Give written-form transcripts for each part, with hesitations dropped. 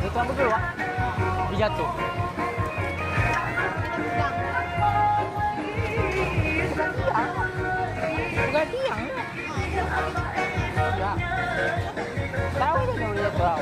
Itu apa tu? Dia jatuh. Bukan tiang. Ya. Tahu dia boleh jatuh.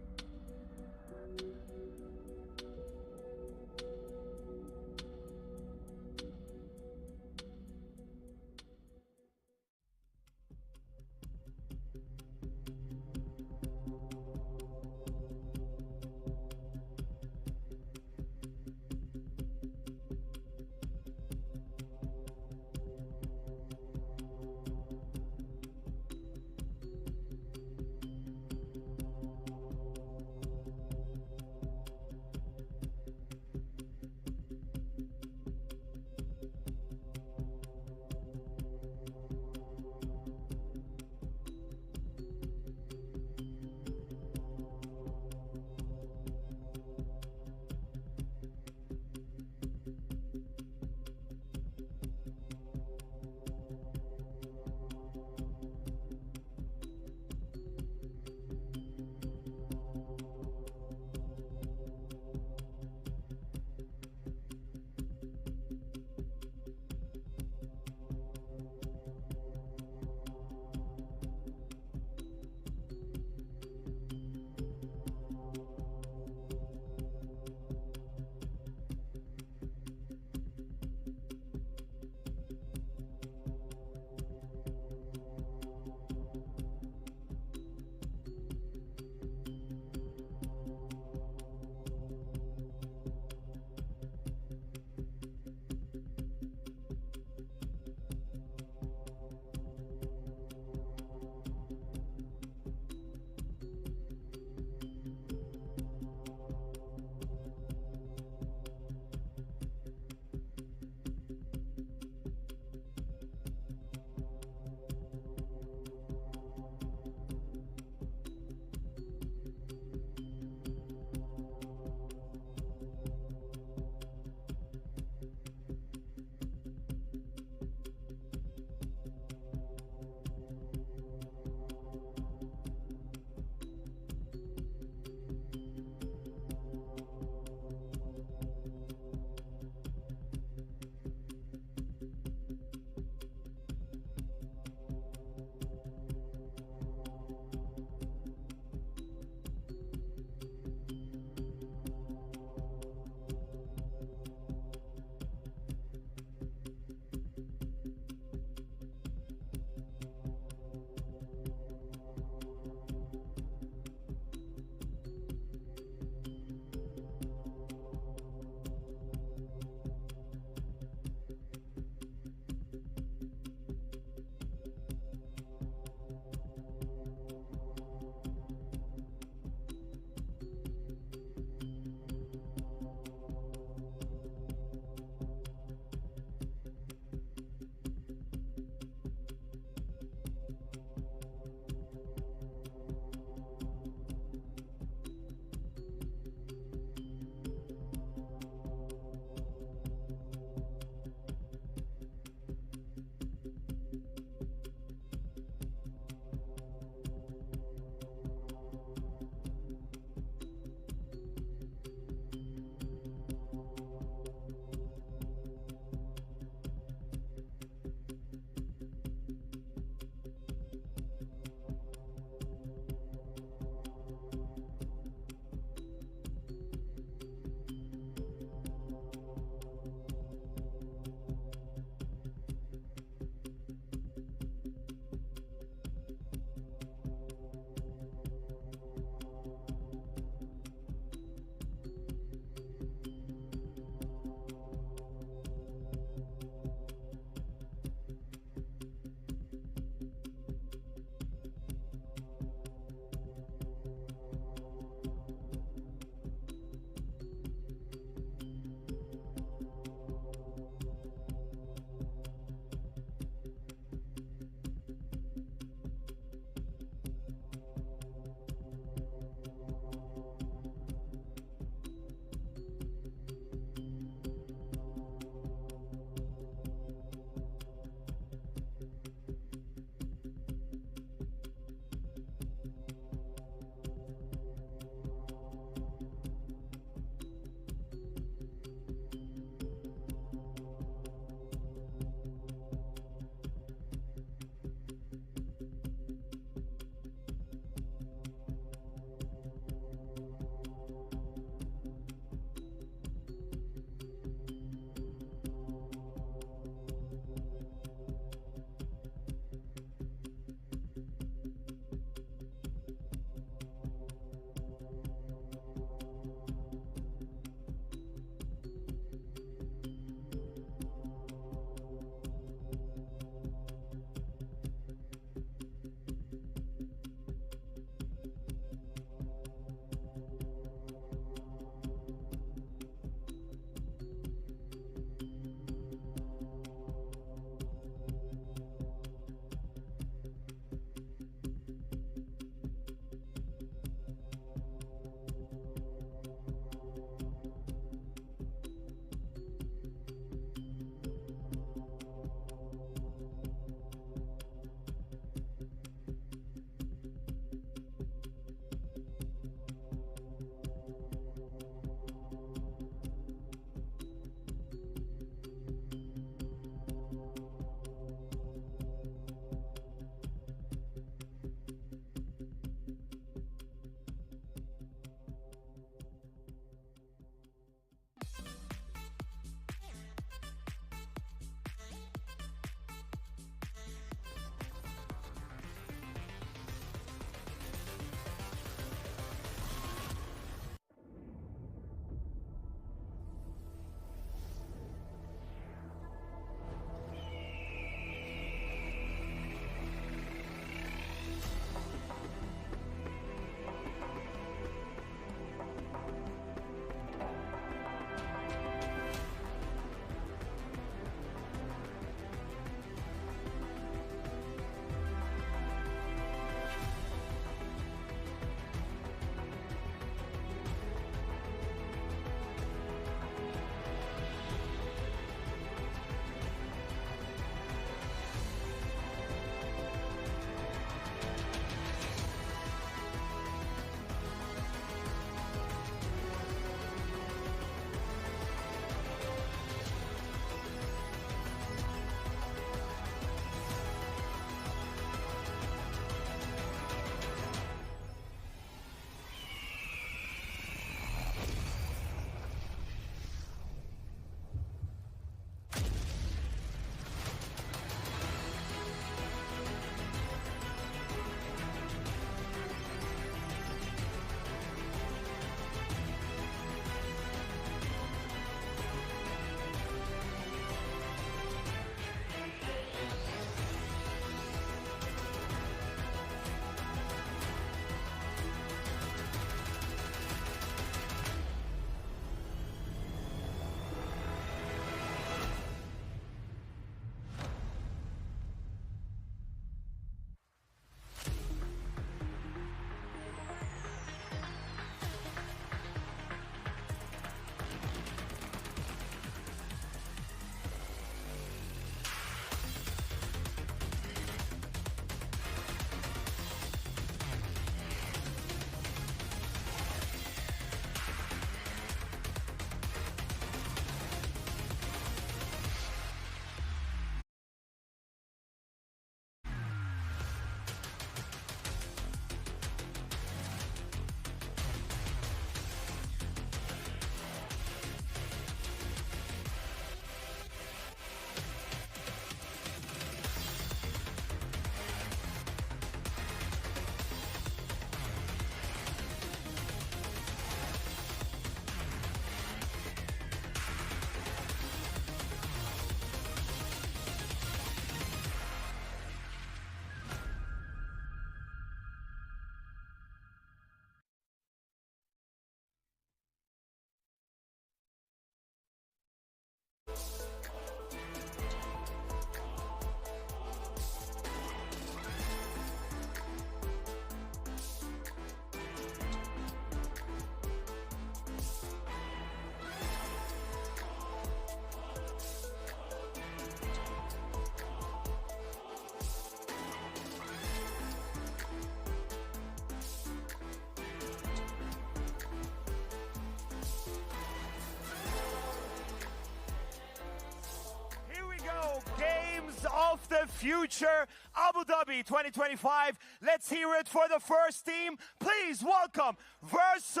Future Abu Dhabi 2025. Let's hear it for the first team. Please welcome Verso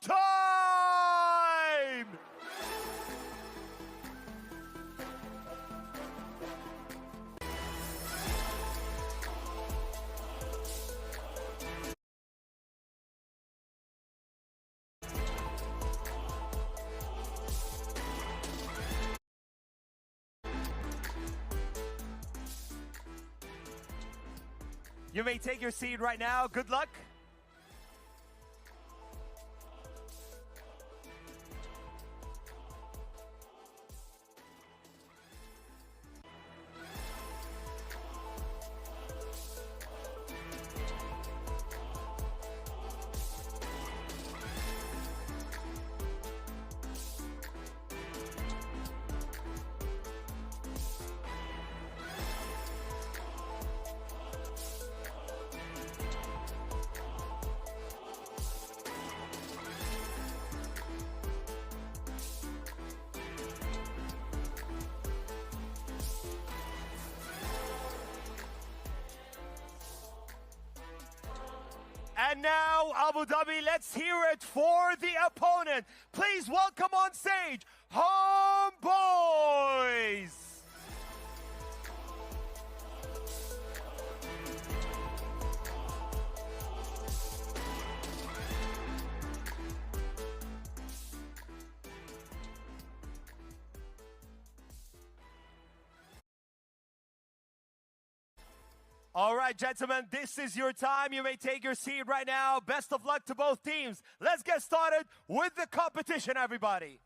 time! You may take your seat right now. Good luck. And now, Abu Dhabi, let's hear it for the opponent. Please welcome on stage, Homebois. All right, gentlemen, this is your time. You may take your seat right now. Best of luck to both teams. Let's get started with the competition, everybody.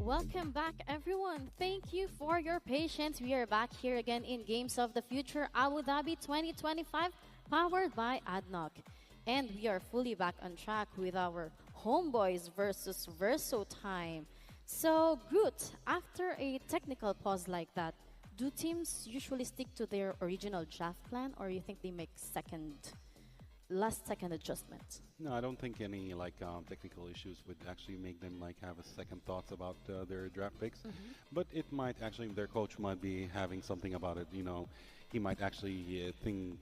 Welcome back, everyone. Thank you for your patience. We are back here again in Games of the Future Abu Dhabi 2025, powered by ADNOC. And we are fully back on track with our Homebois versus Verso time. So, Groot, after a technical pause like that, do teams usually stick to their original draft plan, or you think they make last second adjustment? No, I don't think any technical issues would actually make them have a second thoughts about their draft picks. But it might actually, their coach might be having something about it. You know, he might actually think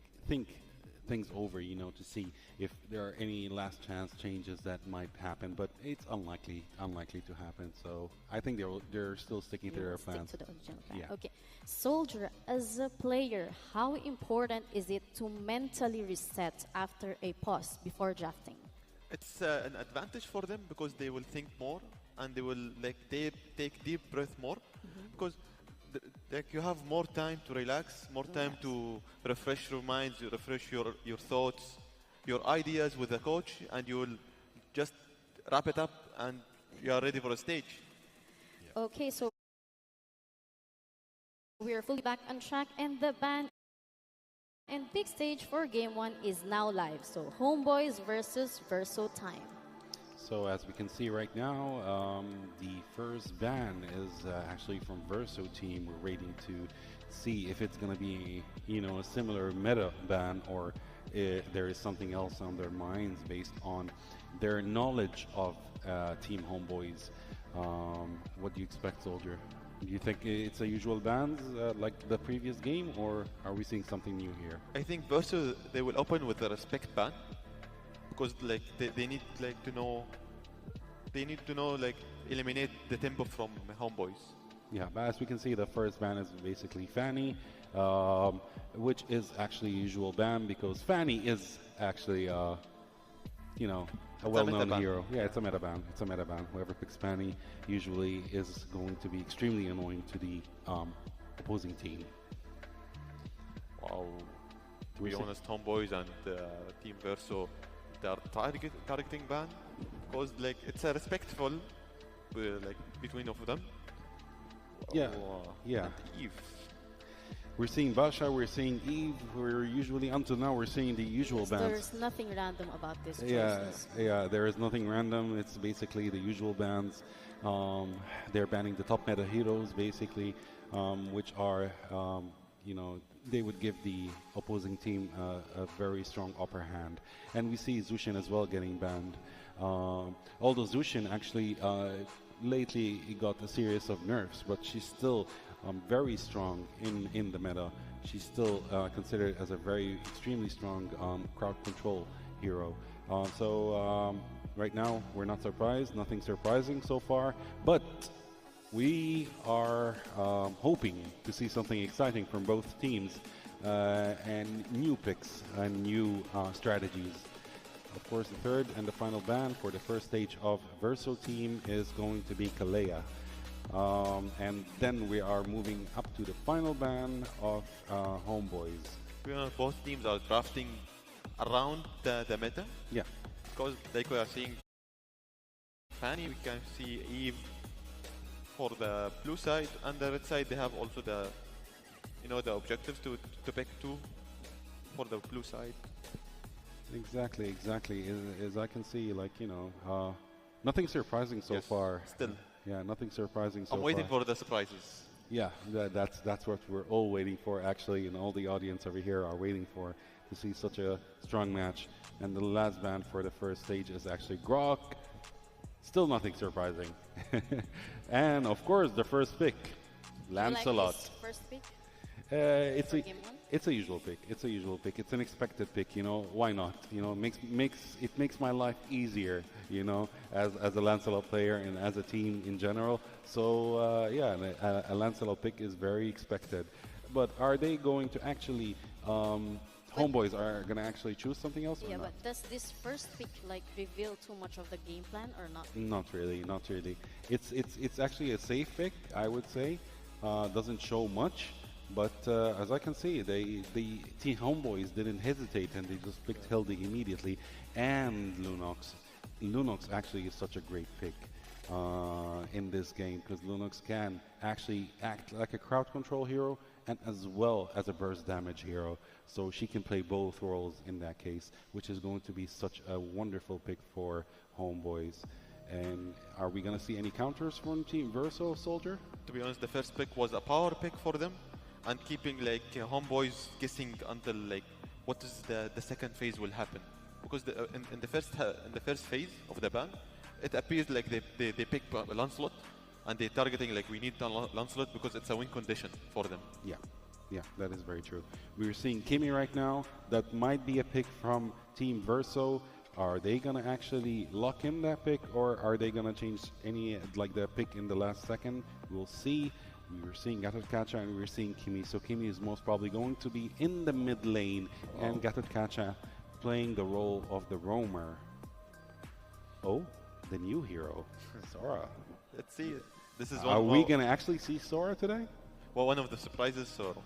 things over, to see if there are any last chance changes that might happen, but it's unlikely to happen. So I think they're still sticking to their plans. Stick to the original plan. Yeah. Okay. Soldier, as a player, how important is it to mentally reset after a pause before drafting? It's an advantage for them because they will think more and they will take deep breath more because you have more time to relax, more time to refresh your minds, refresh your thoughts, your ideas with the coach, and you will just wrap it up and you are ready for a stage. Yeah. Okay, so we are fully back on track, and the ban and big stage for game one is now live. So Homebois versus Verso time. So as we can see right now, the first ban is actually from Verso team. We're waiting to see if it's going to be, a similar meta ban, or there is something else on their minds based on their knowledge of Team Homebois. What do you expect, Soldier? Do you think it's a usual bans like the previous game, or are we seeing something new here? I think Verso, they will open with the respect ban. Because they need to know, eliminate the tempo from Homebois. Yeah, but as we can see, the first ban is basically Fanny, which is actually a usual ban because Fanny is actually a well-known hero. Yeah, it's a meta ban. It's a meta ban. Whoever picks Fanny usually is going to be extremely annoying to the opposing team. Wow. To be honest, Homebois and Team Verso, they are targeting ban because it's a respectful between of them. Yeah, yeah. Eve. We're seeing Basha, we're seeing Eve. We're usually until now we're seeing the usual bans. There's nothing random about this choices. Yeah. There is nothing random. It's basically the usual bans. They're banning the top meta heroes basically, which are they would give the opposing team a very strong upper hand. And we see Zushin as well getting banned. Although Zushin actually lately got a series of nerfs, but she's still very strong in the meta. She's still considered as a very extremely strong crowd control hero. Right now we're not surprised, nothing surprising so far, but we are hoping to see something exciting from both teams and new picks and new strategies. Of course, the third and the final ban for the first stage of Verso team is going to be Kalea. And then we are moving up to the final ban of Homebois. Both teams are drafting around the meta. Yeah. Because like we are seeing Fanny, we can see Eve for the blue side, and the red side they have also the the objectives to pick two for the blue side. Exactly. As I can see, nothing surprising so far. Still. Yeah, nothing surprising so far. I'm waiting for the surprises. Yeah, that's what we're all waiting for, actually, and all the audience over here are waiting for, to see such a strong match. And the last ban for the first stage is actually Grok. Still nothing surprising. And of course, the first pick, Lancelot. Like first pick? It's a usual pick. It's a usual pick. It's an expected pick. Why not? It makes my life easier. As a Lancelot player and as a team in general. So yeah, a Lancelot pick is very expected. But are they going to actually? Homebois are going to actually choose something else? Yeah, or not? but does this first pick reveal too much of the game plan or not? Not really. It's actually a safe pick, I would say. Doesn't show much. But as I can see, the Team Homebois didn't hesitate and they just picked Hildy immediately. And Lunox. Lunox actually is such a great pick in this game because Lunox can actually act like a crowd control hero and as well as a burst damage hero. So she can play both roles in that case, which is going to be such a wonderful pick for Homebois. And are we going to see any counters from Team Verso, Soldier? To be honest, the first pick was a power pick for them, and keeping Homebois guessing until what is the second phase will happen, because in the first phase of the ban, it appears like they pick Lancelot, and they're targeting we need Lancelot because it's a win condition for them. Yeah, that is very true. We're seeing Timei right now. That might be a pick from Team Verso. Are they going to actually lock in that pick, or are they going to change any, the pick in the last second? We'll see. We were seeing Gatotkacha and we were seeing Kimi. So Kimi is most probably going to be in the mid lane, and Gatotkacha playing the role of the roamer. Oh, the new hero, Sora. Let's see. This is Are we going to actually see Sora today? Well, one of the surprises, so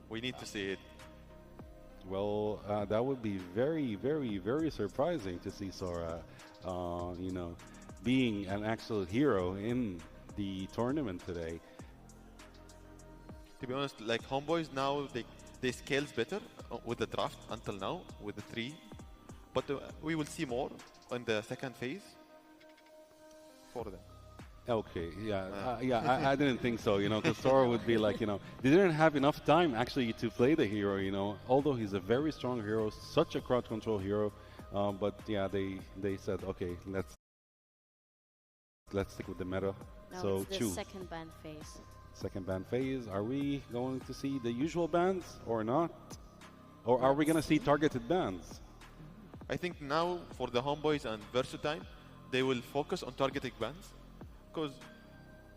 we need to see it. Well, that would be very, very, very surprising to see Sora, being an actual hero in the tournament today. To be honest, Homebois now, they scales better with the draft until now, with the 3. But we will see more in the second phase for them. Okay, I didn't think so, because Sora would be they didn't have enough time actually to play the hero, although he's a very strong hero, such a crowd control hero, but yeah, they said, okay, let's stick with the meta. Now So it's the choose. second ban phase. Second ban phase, are we going to see the usual bans or not? Or are we going to see targeted bans? I think now for the Homebois and Verso time, they will focus on targeting bans. Because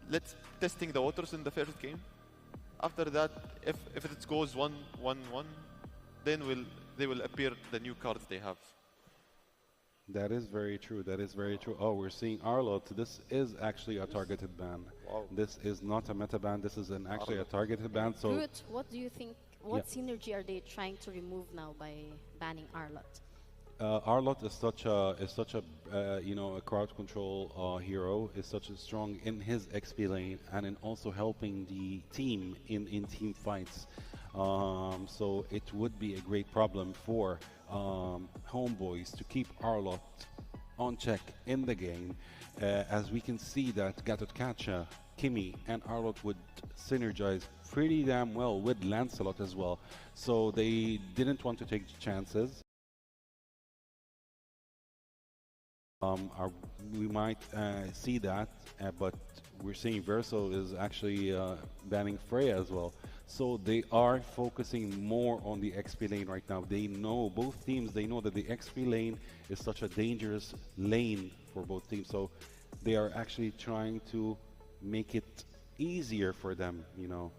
let's testing the waters in the first game. After that, if it goes 1-1-1, then they will appear the new cards they have. That is very true. That is very true. Oh, we're seeing Arlot. This is actually a targeted ban. Wow. This is not a meta ban. This is actually a targeted ban. So, Groot, what do you think? What synergy are they trying to remove now by banning Arlot? Arlot is such a a crowd control hero. Is such a strong in his XP lane and in also helping the team in team fights. So it would be a great problem for Homebois to keep Arlot on check in the game, as we can see that Gatotkacha Kimmy and Arlott would synergize pretty damn well with Lancelot as well. So they didn't want to take chances. We might see that, but we're seeing Verso is actually banning Freya as well. So they are focusing more on the XP lane right now. They know, both teams, they know that the XP lane is such a dangerous lane for both teams. So they are actually trying to make it easier for them, you know.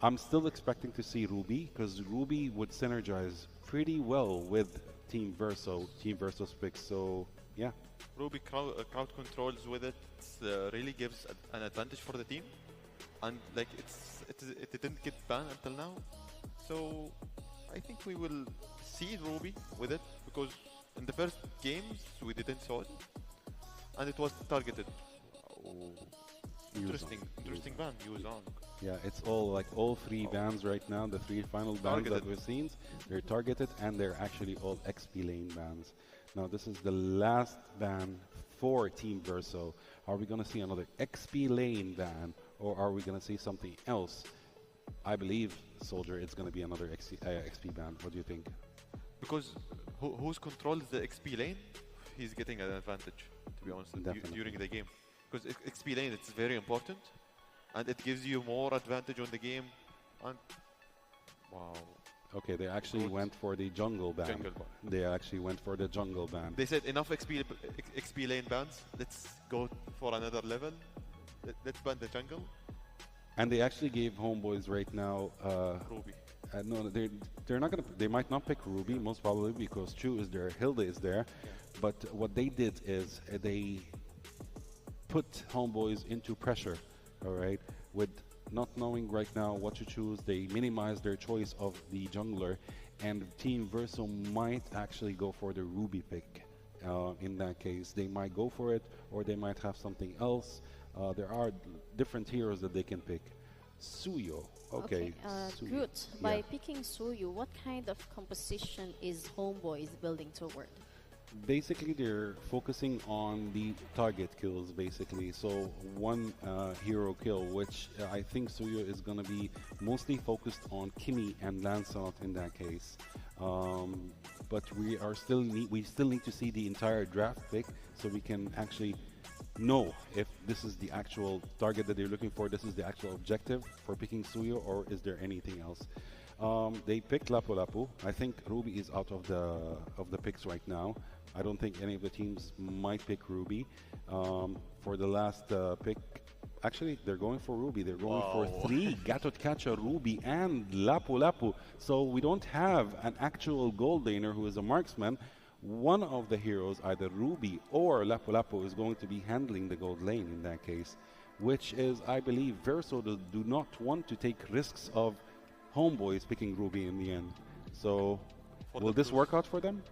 I'm still expecting to see Ruby, because Ruby would synergize pretty well with Team Verso's picks. So yeah. Ruby crowd controls with it. Really gives an advantage for the team, and like it didn't get banned until now. So I think we will see Ruby with it, because in the first games we didn't saw it, and it was targeted. Oh, interesting ban. Use on. Yeah, it's all like all three bans right now. The three final bans that we've seen, they're targeted, and they're actually all XP lane bans. Now this is the last ban for Team Verso. Are we going to see another XP lane ban, or are we going to see something else? I believe, Soldier, it's going to be another XP ban. What do you think? Because who's controls the XP lane, he's getting an advantage, to be honest, during the game. Because XP lane, it's very important, and it gives you more advantage on the game. And wow. Okay, they actually went for the jungle ban. They actually went for the jungle ban. They said enough XP lane bans. Let's go for another level. Let's ban the jungle. And they actually gave Homebois right now. Ruby. No, they're not gonna. They might not pick Ruby, most probably because Chu is there, Hilda is there. Yeah. But what they did is they put Homebois into pressure. All right, with not knowing right now what to choose, they minimize their choice of the jungler, and Team Verso might actually go for the Ruby pick. In that case, they might go for it, or they might have something else. There are different heroes that they can pick. Suyo, okay. Suyo. Good. By picking Suyo, what kind of composition is Homebois building toward? Basically, they're focusing on the target kills, basically. So one hero kill, which I think Suyo is going to be mostly focused on Kimmy and Lancelot in that case. But we still need to see the entire draft pick, so we can actually know if this is the actual target that they're looking for, this is the actual objective for picking Suyo, or is there anything else. They picked Lapu Lapu. I think Ruby is out of the picks right now. I don't think any of the teams might pick Ruby. For the last pick, actually, they're going for Ruby. They're going for 3 Gatot Kacha, Ruby, and Lapu Lapu. So we don't have an actual gold laner who is a marksman. One of the heroes, either Ruby or Lapu Lapu, is going to be handling the gold lane in that case, which is, I believe, Verso do not want to take risks of Homebois picking Ruby in the end. So will this work out for them?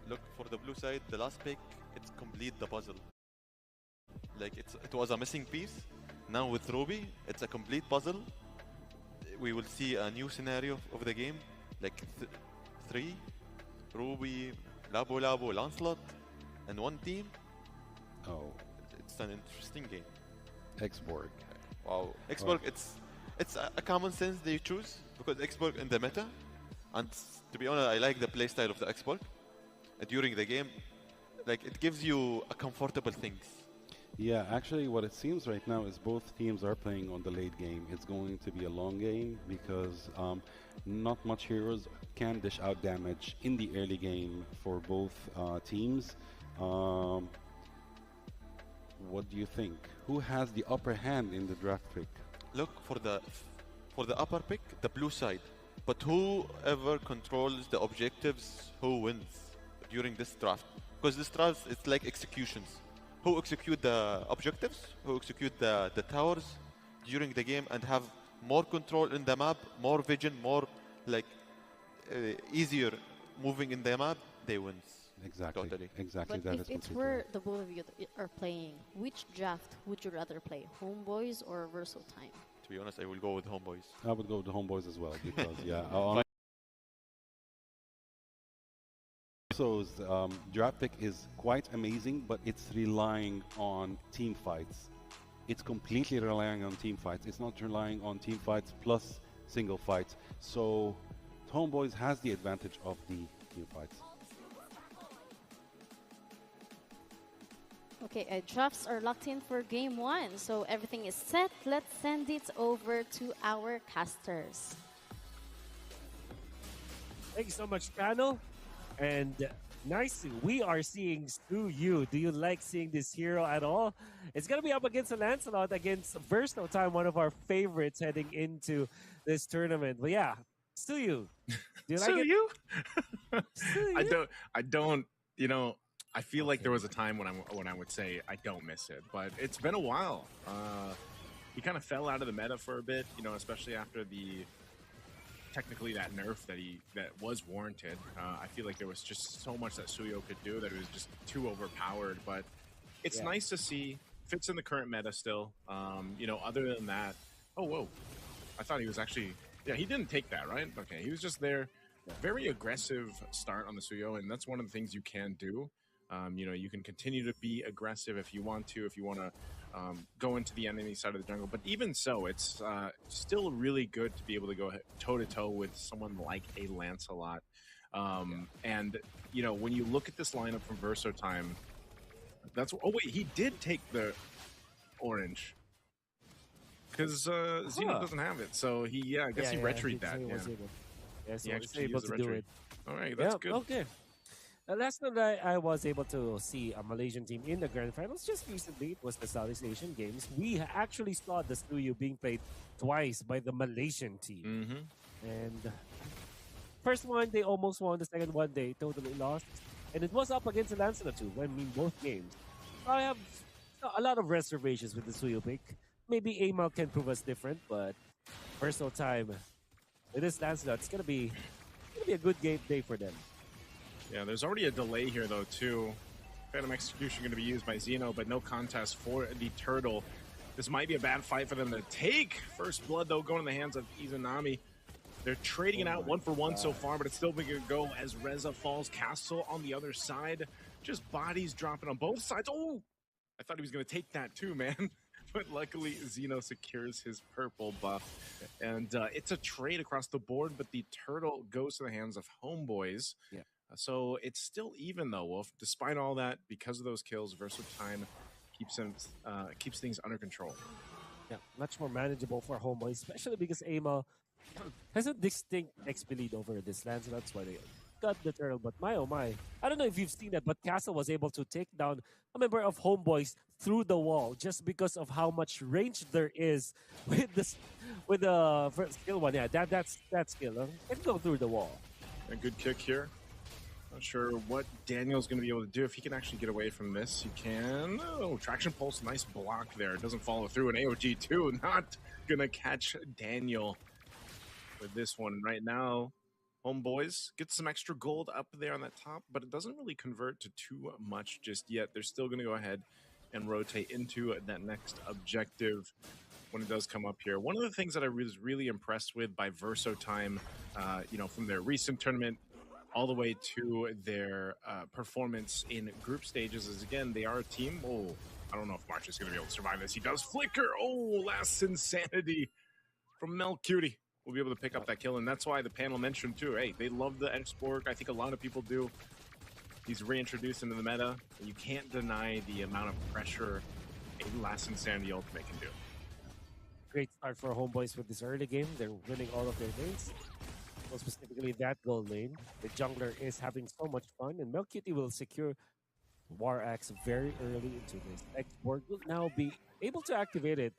Look, for the blue side, the last pick, it's complete the puzzle. Like it was a missing piece. Now with Ruby, it's a complete puzzle. We will see a new scenario of the game, like 3 Ruby, Labu Labu, Lancelot, and one team. Oh, it's an interesting game. Xborg. Wow, Xborg. It's a common sense they choose, because Xborg in the meta, and to be honest, I like the playstyle of the Xborg. During the game, like it gives you a comfortable things. Yeah, actually what it seems right now is both teams are playing on the late game. It's going to be a long game because not much heroes can dish out damage in the early game for both teams. What do you think? Who has the upper hand in the draft pick? Look, for the upper pick, the blue side. But whoever controls the objectives, who wins during this draft? Because this draft, it's like executions. Who execute the objectives, who execute the towers during the game and have more control in the map, more vision, more like easier moving in the map, they win. Exactly. Totally. Exactly. But if it were the both of you are playing, which draft would you rather play, Homebois or Verso time? To be honest, I will go with Homebois. I would go with the Homebois as well because Verso's draft pick is quite amazing, but it's relying on team fights. it's completely relying on team fights. It's not relying on team fights plus single fights. So Homebois has the advantage of the team fights. Okay, drafts are locked in for game 1, so everything is set. Let's send it over to our casters. Thank you so much, panel. And nice, we are seeing Suyu. Do you like seeing this hero at all? It's going to be up against a Lancelot against Verso time, one of our favorites heading into this tournament. But yeah, Suyu. Do you like it? Suyu? I don't, you know, I feel like there was a time when I would say I don't miss it, but it's been a while. He kind of fell out of the meta for a bit, you know, especially after the technically that nerf that was warranted. I feel like there was just so much that Suyo could do that it was just too overpowered. But it's nice to see, fits in the current meta still. You know, other than that, oh whoa, I thought he was actually he didn't take that, right? Okay, he was just there. Very aggressive start on the Suyo, and that's one of the things you can do. You know, you can continue to be aggressive if you want to, go into the enemy side of the jungle. But even so, it's still really good to be able to go toe-to-toe with someone like a Lancelot. And, you know, when you look at this lineup from Verso time, that's... Oh, wait, he did take the orange. Because Xeno doesn't have it. So, I guess he retreated that. Yes, he was able to do it. All right, that's good. Okay. Last time I was able to see a Malaysian team in the Grand Finals just recently, it was the Southeast Asian Games. We actually saw the Suyu being played twice by the Malaysian team. And first one, they almost won. The second one, they totally lost. And it was up against the Lancelot too, I mean, both games. I have a lot of reservations with the Suyu pick. Maybe Amal can prove us different, but Verso time, with this Lancelot, it's gonna be a good game day for them. Yeah, there's already a delay here, though, too. Phantom Execution going to be used by Xeno, but no contest for the Turtle. This might be a bad fight for them to take. First blood, though, going in the hands of Izanami. They're trading it out 1-for-1 so far, but it's still going to go as Reza falls. Castle on the other side. Just bodies dropping on both sides. Oh! I thought he was going to take that, too, man. But luckily, Xeno secures his purple buff. And it's a trade across the board, but the Turtle goes to the hands of Homebois. Yeah. So it's still even though, Wolf. Despite all that, because of those kills, Verso time keeps things under control. Yeah, much more manageable for Homeboy, especially because Amal has a distinct XP lead over this Lancelot. That's why they got the Turtle. But my oh my, I don't know if you've seen that, but Castle was able to take down a member of Homeboys through the wall just because of how much range there is with the first skill one. Yeah, that's that skill. Can go through the wall. A good kick here. Not sure what Daniel's going to be able to do. If he can actually get away from this, he can. Oh, Traction Pulse, nice block there. It doesn't follow through. An AOG too. Not going to catch Daniel with this one right now. Homebois get some extra gold up there on that top, but it doesn't really convert to too much just yet. They're still going to go ahead and rotate into that next objective when it does come up here. One of the things that I was really impressed with by Verso time, you know, from their recent tournament all the way to their performance in group stages is, again, they are a team. Oh, I don't know if March is going to be able to survive this. He does flicker. Oh, last insanity from Mel Cutie. We'll be able to pick up that kill, and that's why the panel mentioned, too, hey, they love the export. I think a lot of people do. He's reintroduced into the meta. You can't deny the amount of pressure a last insanity ultimate can do. Great start for Homeboys with this early game. They're winning all of their lanes. Well, specifically that gold lane. The jungler is having so much fun, and Melkitty will secure War Axe very early into this. Export will now be able to activate it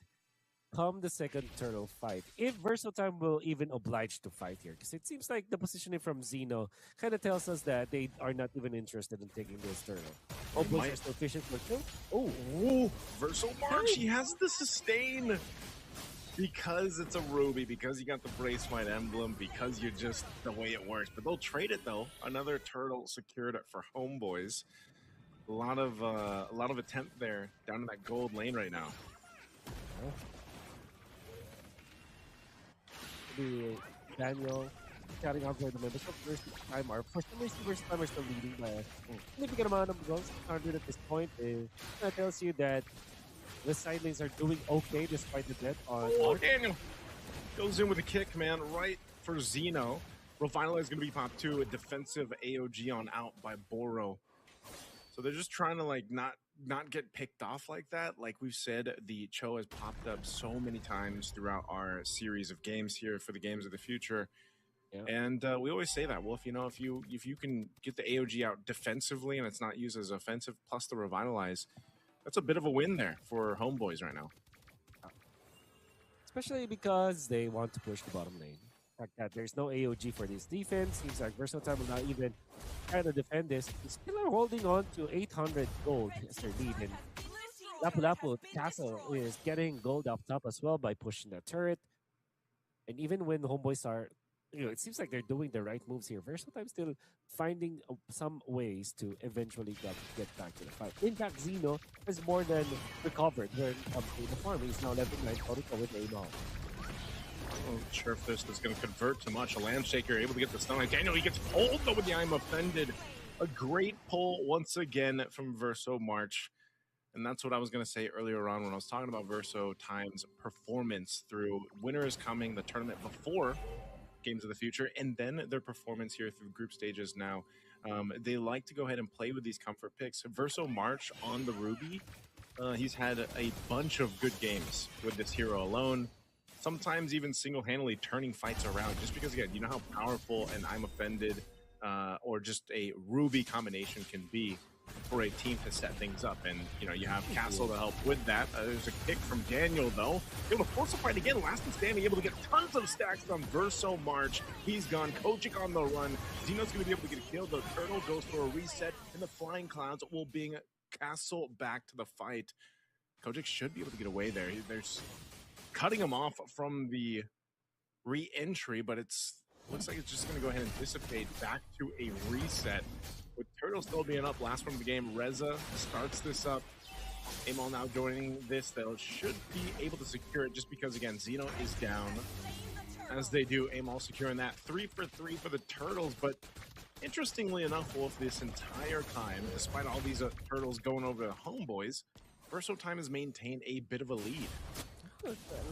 come the second turtle fight. If Verso time will even oblige to fight here, because it seems like the positioning from Xeno kind of tells us that they are not even interested in taking this turtle. Homeboys are still fishing for kill. Oh, Verso March, he has the sustain. Because it's a Ruby, because you got the Brace Might emblem, because you're just the way it works. But they'll trade it, though. Another turtle secured for Homeboys. A lot of attempt there down in that gold lane right now. The Daniel carrying out for the members of Verso time are, for some reason, Verso time are still leading by a significant amount of goals. 100 at this point. That tells you that The side lanes are doing okay despite the death on Oh, North. Daniel goes in with a kick, man, right for Zeno. Revitalize is going to be popped too. A defensive AOG on out by Boro. So they're just trying to like not get picked off like that. Like we've said, the Cho has popped up so many times throughout our series of games here for the games of the future. Yeah. And we always say that, Wolf, you know, if you can get the AOG out defensively and it's not used as offensive, plus the Revitalize, that's a bit of a win there for Homeboys right now. Especially because they want to push the bottom lane. Like that, there's no AOG for this defense. Seems like Verso time will not even try to defend this. They still are holding on to 800 gold as their lead. And Lapu-Lapu Castle is getting gold up top as well by pushing the turret. And even when the Homeboys are, you know, it seems like they're doing the right moves here. Verso time still finding some ways to eventually get back to the fight. In fact, Zeno has more than recovered when it comes to the farm. He's now level 9 Toriko with Amon. I'm not sure if this is going to convert to much. A Landshaker able to get the stun. Like Daniel, he gets pulled though with the I'm offended. A great pull once again from Verso March. And that's what I was going to say earlier on when I was talking about Verso Time's performance through winners coming the tournament before Games of the Future, and then their performance here through group stages now. They like to go ahead and play with these comfort picks. Verso March on the Ruby, he's had a bunch of good games with this hero alone. Sometimes even single-handedly turning fights around, just because, again, you know how powerful an I'm offended or just a Ruby combination can be for a team to set things up. And, you know, you have Castle to help with that. There's a kick from Daniel, though. Able to force a fight again. Last and standing, able to get tons of stacks on Verso March. He's gone. Kojic on the run. Zeno's going to be able to get a kill. The Turtle goes for a reset, and the Flying Clouds will bring Castle back to the fight. Kojic should be able to get away there. There's cutting him off from the re-entry, but looks like it's just going to go ahead and dissipate back to a reset. With Turtle still being up last from the game, Reza starts this up. Amol now joining this, they should be able to secure it just because, again, Zeno is down. As they do, Amol securing that 3 for 3 for the Turtles. But interestingly enough, Wolf, this entire time, despite all these Turtles going over the Homeboys, Verso Time has maintained a bit of a lead.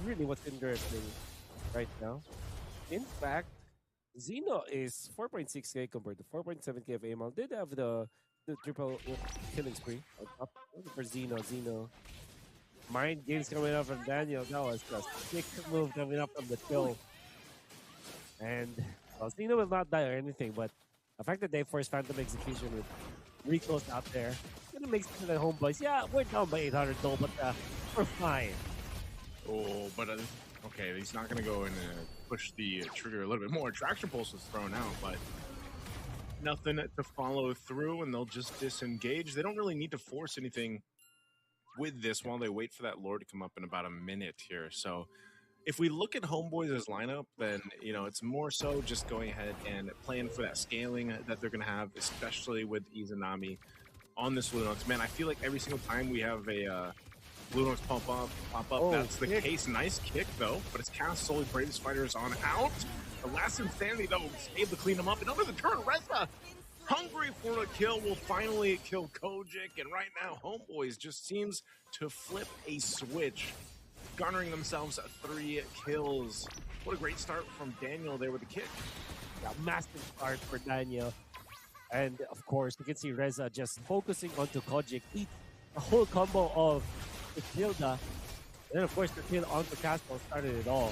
Really what's interesting right now. In fact, Zeno is 4.6k compared to 4.7k of Amol. Did have the triple killing spree on top for Zeno. Mind games coming up from Daniel. That was just a sick move coming up from the kill. And well, Zeno will not die or anything, but the fact that they forced Phantom Execution with Rico's out there, it makes it to the Homeboys. Yeah, we're down by 800 though, but we're fine. Oh, but okay, he's not going to go and push the trigger a little bit more. Traction Pulse was thrown out, but nothing to follow through, and they'll just disengage. They don't really need to force anything with this while they wait for that lore to come up in about a minute here. So if we look at Homeboys' lineup, then, you know, it's more so just going ahead and playing for that scaling that they're going to have, especially with Izanami on this Lunox. Man, I feel like every single time we have a Lunox pop up, that's the case. Nice kick, though, but it's Castle, Bravest Fighters on out. The last insanity, though, is able to clean him up. And under the turn, Reza, hungry for a kill, will finally kill Kojic. And right now, Homeboys just seems to flip a switch, garnering themselves 3 kills. What a great start from Daniel there with the kick. Yeah, massive start for Daniel. And, of course, you can see Reza just focusing onto Kojic. Eat a whole combo of the Tilda. And then, of course, the kill onto Castle started it all.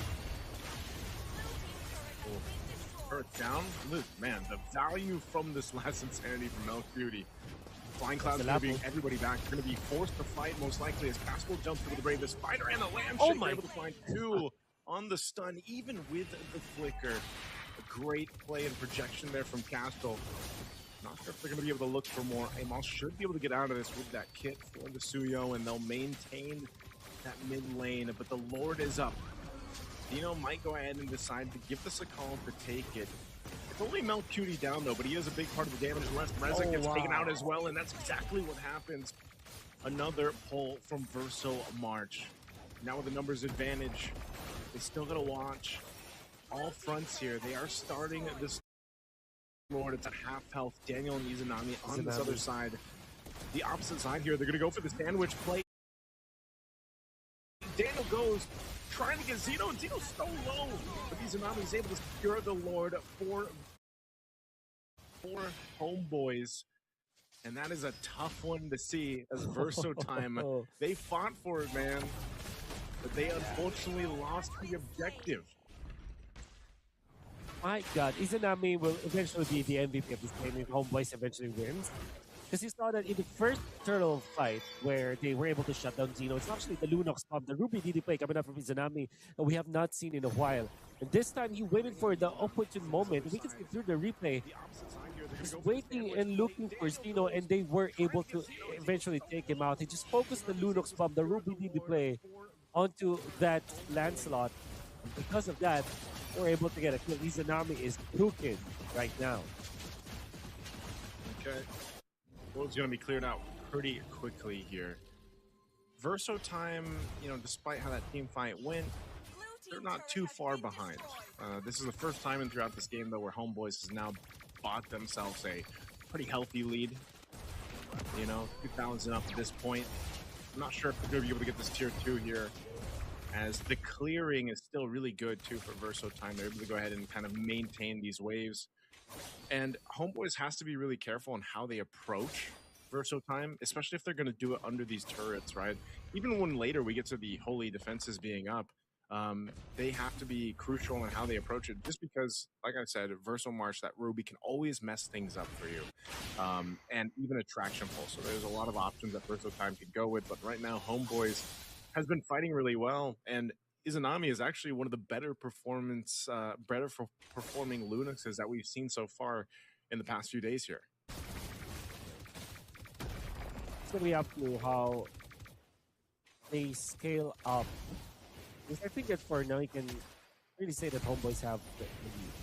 Earth down. Look, man, the value from this last insanity from Milk Beauty. Flying Clouds are being everybody back. They're going to be forced to fight, most likely, as Castle jumps over the Bravest Fighter and the Landshake able to find 2 on the stun, even with the flicker. A great play and projection there from Castle. Not sure if they're going to be able to look for more. Amol should be able to get out of this with that kit for the Suyo, and they'll maintain that mid lane, but the Lord is up. Dino might go ahead and decide to give this a call to take it. It's only Milk Cutie down, though, but he is a big part of the damage. Reza gets taken out as well, and that's exactly what happens. Another pull from Verso March. Now with the numbers advantage, they still got to watch all fronts here. They are starting this Lord. It's at half health. Daniel and Izanami on this other side. The opposite side here, they're going to go for the sandwich play. Daniel goes, trying to get Zeno. Zeno's so low, but Izanami is able to secure the Lord for Homeboys. And that is a tough one to see as Verso time. They fought for it, man. But they unfortunately lost the objective. My God, Izanami will eventually be the MVP of this game if Homeboys eventually wins. Because you saw that in the first turtle fight where they were able to shut down Zeno, it's actually the Lunox bomb, the Ruby DD play coming up from Izanami that we have not seen in a while. And this time he waited for the opportune moment. We can see through the replay. He's waiting and looking for Zeno, and they were able to eventually take him out. He just focused the Lunox bomb, the Ruby DD play, onto that Lancelot. And because of that, we're able to get a kill. Izanami is cooking right now. Okay. World's going to be cleared out pretty quickly here. Verso time, you know, despite how that team fight went, they're not too far behind. This is the first time throughout this game, though, where Homeboys has now bought themselves a pretty healthy lead. You know, 2,000 up to this point. I'm not sure if they're going to be able to get this tier 2 here, as the clearing is still really good, too, for Verso time. They're able to go ahead and kind of maintain these waves. And Homeboys has to be really careful on how they approach Verso time, especially if they're going to do it under these turrets, right? Even when later we get to the holy defenses being up, they have to be crucial in how they approach it, just because, like I said, Verso March, that Ruby can always mess things up for you. And even a traction pulse. So there's a lot of options that Verso time could go with, but right now Homeboys has been fighting really well, and Izanami is actually one of the better performing Lunuxes that we've seen so far in the past few days here. It's going to be up to how they scale up. Because I think that for now, you can really say that Homeboys have the lead.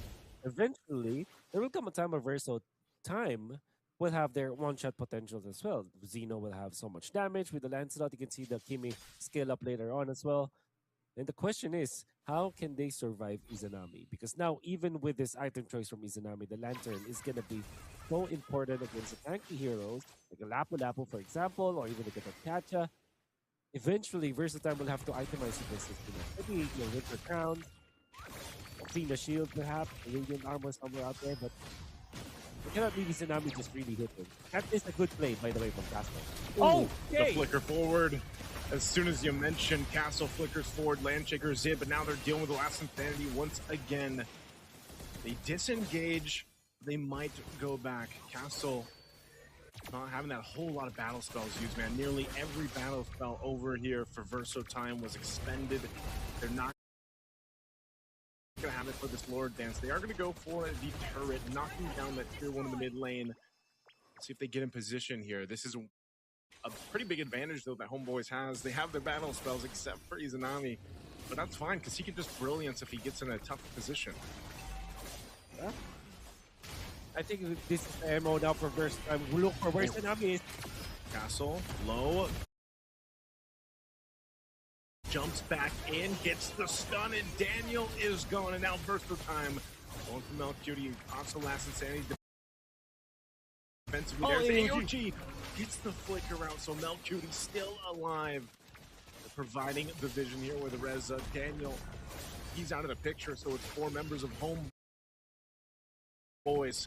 Eventually, there will come a time where Verso time will have their one-shot potentials as well. Zeno will have so much damage with the Lancelot. You can see the Kimi scale up later on as well. And the question is, how can they survive Izanami? Because now, even with this item choice from Izanami, the Lantern is going to be so important against the tanky heroes, like a Lapu-Lapu, for example, or even like a Kacha. Eventually, Versatile will have to itemize this. Maybe Winter Crown, Athena Shield, perhaps, a Radiant Armor somewhere out there, but we cannot leave Izanami just really hit him. That is a good play, by the way, from Castle. Oh, okay. The flicker forward. As soon as you mentioned, Castle flickers forward, Landshaker Zid, but now they're dealing with the last Insanity once again. They disengage. They might go back. Castle not having that whole lot of battle spells used, man. Nearly every battle spell over here for Verso time was expended. They're not going to have it for this Lord Dance. They are going to go for the turret, knocking down that tier 1 in the mid lane. Let's see if they get in position here. This is a pretty big advantage, though, that Homeboys has. They have their battle spells, except for Izanami. But that's fine, because he can just brilliance if he gets in a tough position. Yeah. I think this is the MO now for Verso. We'll look for where Izanami is. Castle, low. Jumps back in, gets the stun, and Daniel is gone. And now Verso time. Going for Melcutie, also last Insanity. Defensively, there's AOG. Gets the flicker out, so Melcutie still alive. They're providing the vision here with the res. Daniel, he's out of the picture, so it's 4 members of Homeboys.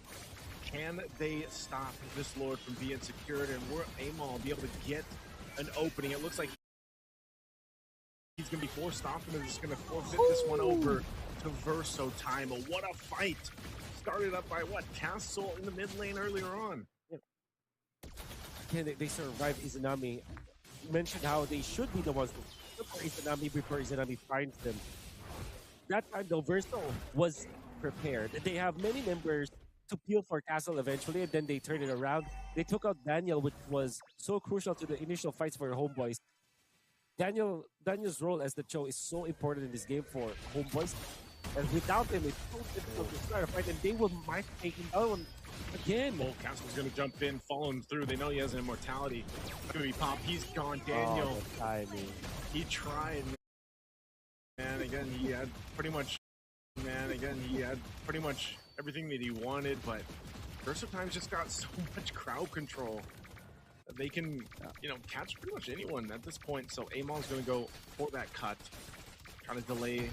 Can they stop this Lord from being secured? And will Amal be able to get an opening? It looks like he's going to be forced off, and he's going to forfeit this one over to Verso time. But what a fight! Started up by what? Castle in the mid lane earlier on. Can they survive Izanami? You mentioned how they should be the ones to look for Izanami before Izanami finds them. That time, though, Verso was prepared. They have many members to peel for Castle eventually, and then they turned it around. They took out Daniel, which was so crucial to the initial fights for Homeboys. Daniel's role as the Cho is so important in this game for Homeboys. And without him, it's so difficult to start a fight, and they might take him down again. Oh, Castle's going to jump in, follow him through. They know he has an immortality. It's going to be popped. He's gone. Daniel. Oh, timing. He tried. And again, he had pretty much everything that he wanted, but Verso Time's just got so much crowd control. they can, you know, catch pretty much anyone at this point. So Amon's going to go for that cut, trying to delay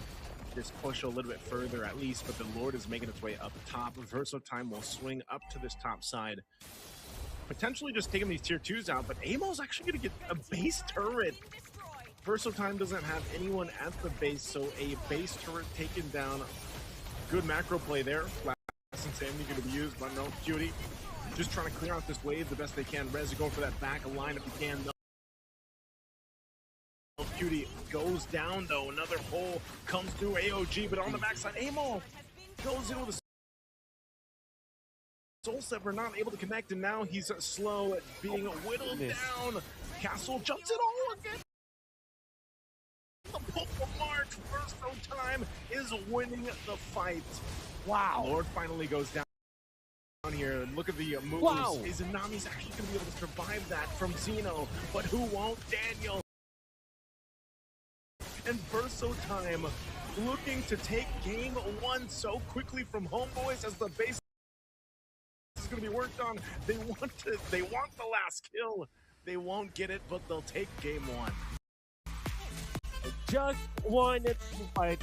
this push a little bit further at least, but the Lord is making its way up top. Verso Time will swing up to this top side, potentially just taking these tier 2s out, but Amon's actually going to get a base turret. Verso Time doesn't have anyone at the base, so a base turret taken down. Good macro play there. Flash and Sandy going to be used, but no, Cutie just trying to clear out this wave the best they can. Rez going for that back line if he can. No. Cutie goes down though. Another pull comes through AOG, but on the backside, Amo goes in with a Soul Sever, not able to connect, and now he's slow at being whittled down. Castle jumps it all again. The pull from March. Verso Time is winning the fight. Wow. Lord finally goes down here. Look at the moves. Wow. Izanami's actually going to be able to survive that from Xeno, but who won't? Daniel. And Verso Time looking to take game 1 so quickly from Homebois as the base is going to be worked on. They want the last kill. They won't get it, but they'll take game 1. Just wanted to fight.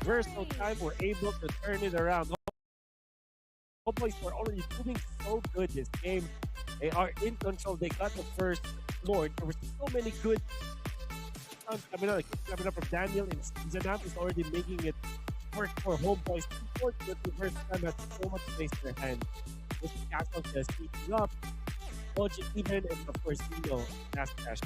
Verso Time were able to turn it around. Homebois were already doing so good this game. They are in control. They got the first Lord. There were so many good coming up from Daniel, and Zanam is already making it work for Homebois. Unfortunately, Verso Time has so much space in their hand. With Castle just speaking up, Logic even, and of course, last dash.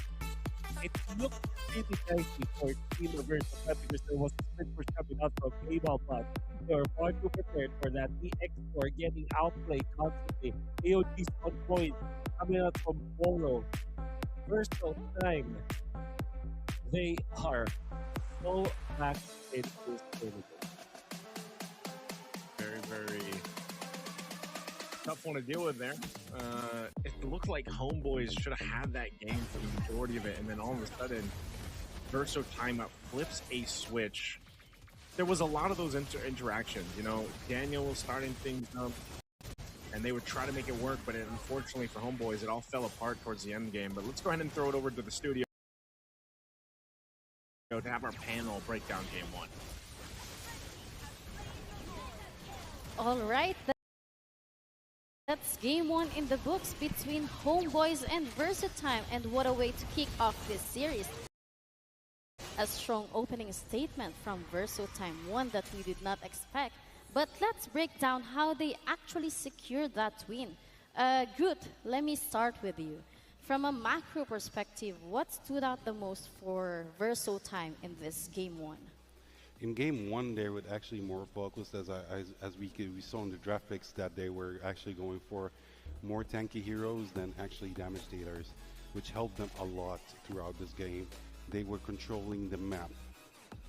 It looked really nicely for Team of Verso Time because there was a sprint push coming out from K-Ball, but they were far too prepared for that. The X4 getting outplayed constantly. AOG's on point coming out from Boro. Verso Time, they are so back in this tournament. Very, very tough one to deal with there. It looked like Homebois should have had that game for the majority of it, and then all of a sudden, Verso Time flips a switch. There was a lot of those interactions. You know, Daniel was starting things up, and they would try to make it work, but unfortunately for Homebois, it all fell apart towards the end game. But let's go ahead and throw it over to the studio to have our panel break down game 1. All right. That's game 1 in the books between Homebois and Verso Time, and what a way to kick off this series. A strong opening statement from Verso Time, one that we did not expect. But let's break down how they actually secured that win. Good, let me start with you. From a macro perspective, what stood out the most for Verso Time in this game 1? In game 1, they were actually more focused, as we saw in the draft picks, that they were actually going for more tanky heroes than actually damage dealers, which helped them a lot throughout this game. They were controlling the map,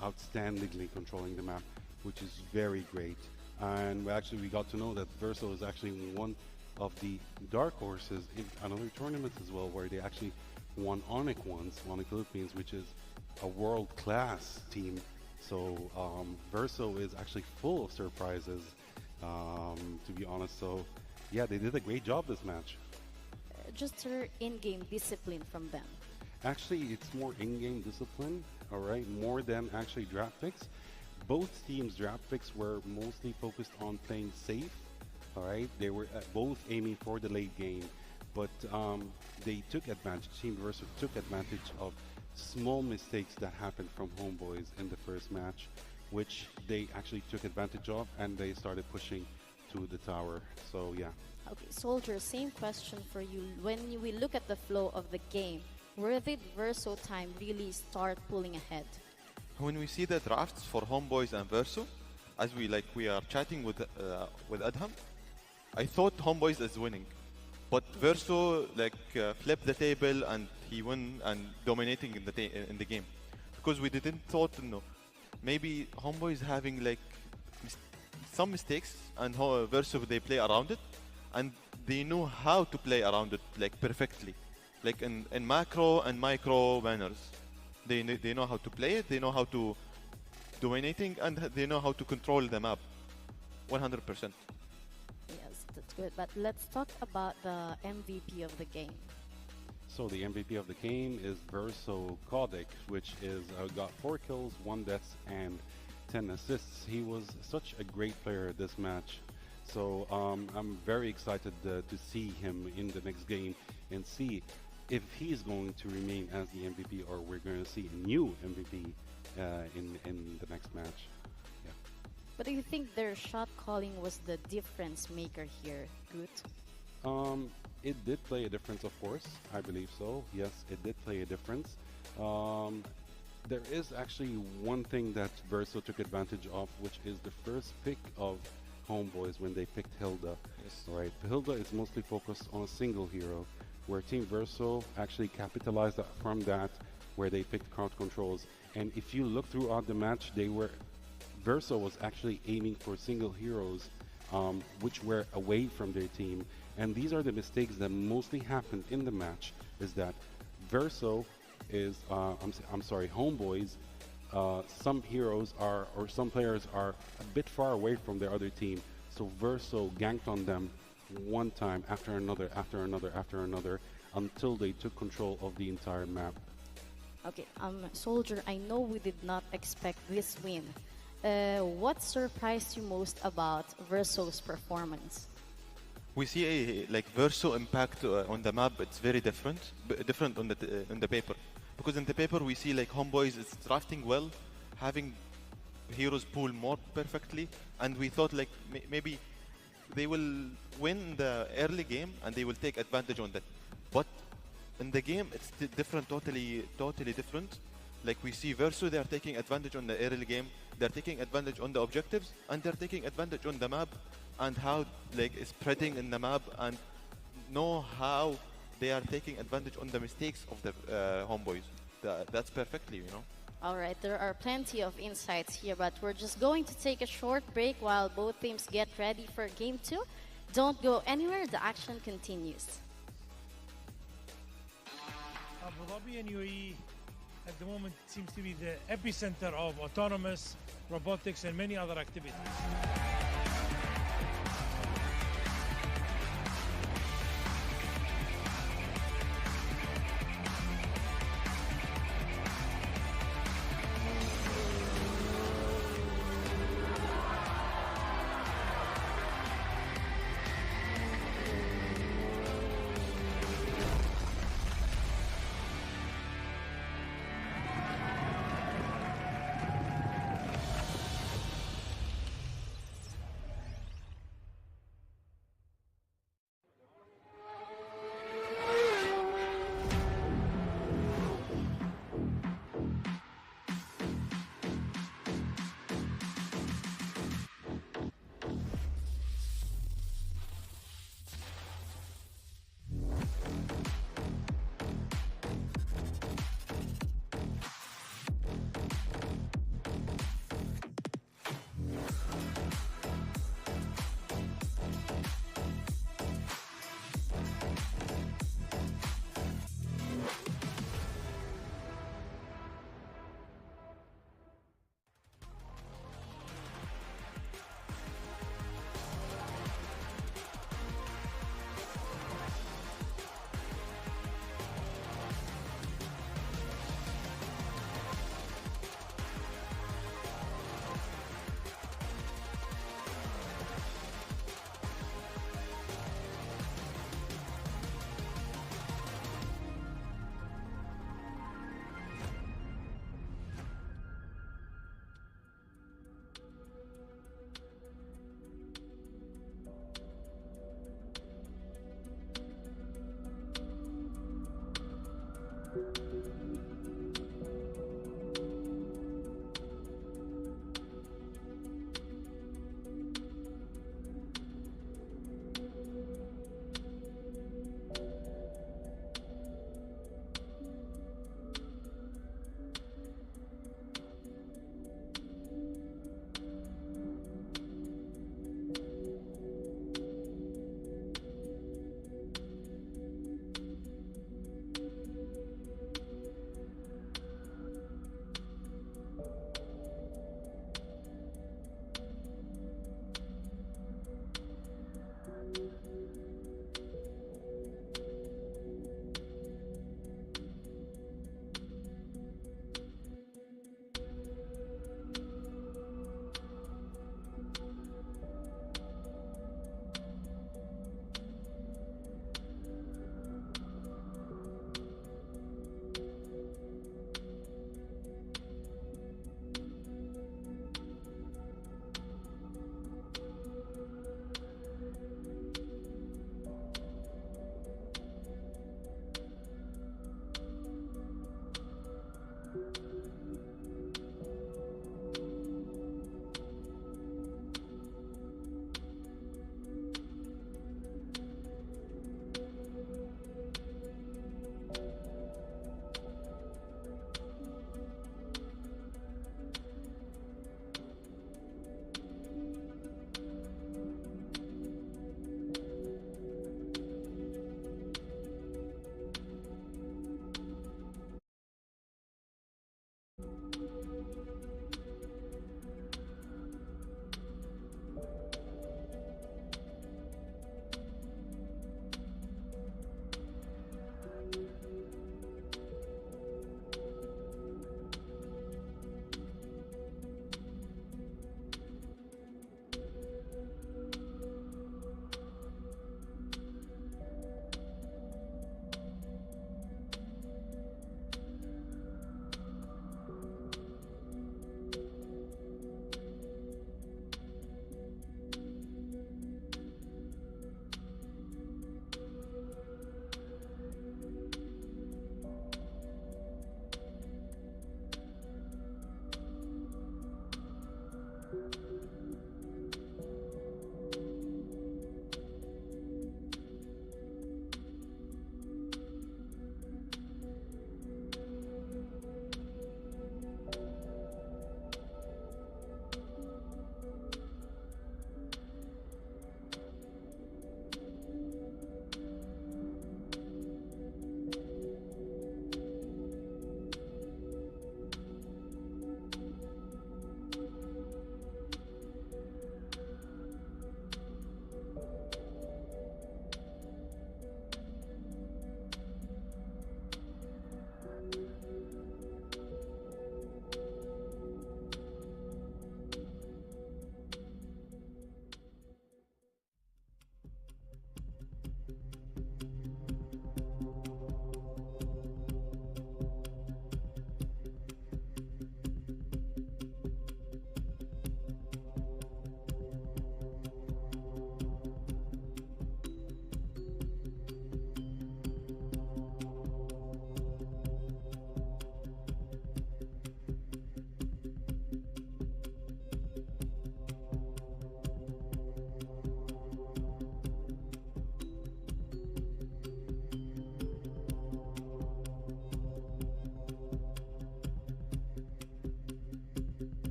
outstandingly controlling the map, which is very great. And we got to know that Verso is actually one of the dark horses in another tournament as well, where they actually won Onyx once, Onyx Philippines, which is a world-class team. So Verso is actually full of surprises, to be honest. So yeah, they did a great job this match. Just her in-game discipline from them. Actually, it's more in-game discipline, all right, more than actually draft picks. Both teams' draft picks were mostly focused on playing safe, all right. They were both aiming for the late game, but they took advantage. Team Verso took advantage of small mistakes that happened from Homebois in the first match, which they actually took advantage of, and they started pushing to the tower. So yeah. Okay, Soldier, same question for you. When we look at the flow of the game, where did Verso Time really start pulling ahead? When we see the drafts for Homebois and Verso, as we are chatting with Adham, I thought Homebois is winning, but Verso flipped the table and he won and dominating in the game, because we didn't thought maybe Homebois is having some mistakes, and Verso they play around it, and they know how to play around it perfectly, in macro and micro manners. They know how to play it, they know how to dominating, and they know how to control the map 100%. Yes, that's good. But let's talk about the MVP of the game. So the MVP of the game is Verso Kodik, which is got 4 kills, 1 death, and 10 assists. He was such a great player this match. So I'm very excited to see him in the next game and see if he's going to remain as the MVP or we're going to see a new MVP in the next match. Yeah. But do you think their shot calling was the difference maker here, Gut? It did play a difference, of course. I believe so. Yes, it did play a difference. There is actually one thing that Verso took advantage of, which is the first pick of Homebois when they picked Hilda. Yes. Right. Hilda is mostly focused on a single hero, where Team Verso actually capitalized from that, where they picked crowd controls. And if you look throughout the match, Verso was actually aiming for single heroes, which were away from their team. And these are the mistakes that mostly happened in the match, is that Verso is, Homebois, some heroes are, or some players are a bit far away from their other team. So Verso ganked on them one time after another, after another, after another, until they took control of the entire map. Okay, Soldier, I know we did not expect this win. What surprised you most about Verso's performance? We see like Verso impact on the map. It's very different on the paper, because in the paper we see like Homebois is drafting well, having heroes pool more perfectly, and we thought like maybe they will win the early game and they will take advantage on that. But in the game it's different, totally different. Like we see Verso, they are taking advantage on the early game, they're taking advantage on the objectives, and they're taking advantage on the map and how like spreading in the map, and know how they are taking advantage on the mistakes of the Homebois. That's perfectly, you know. All right, there are plenty of insights here, but we're just going to take a short break while both teams get ready for Game 2. Don't go anywhere, the action continues. Abu Dhabi and UAE at the moment seems to be the epicenter of autonomous robotics and many other activities.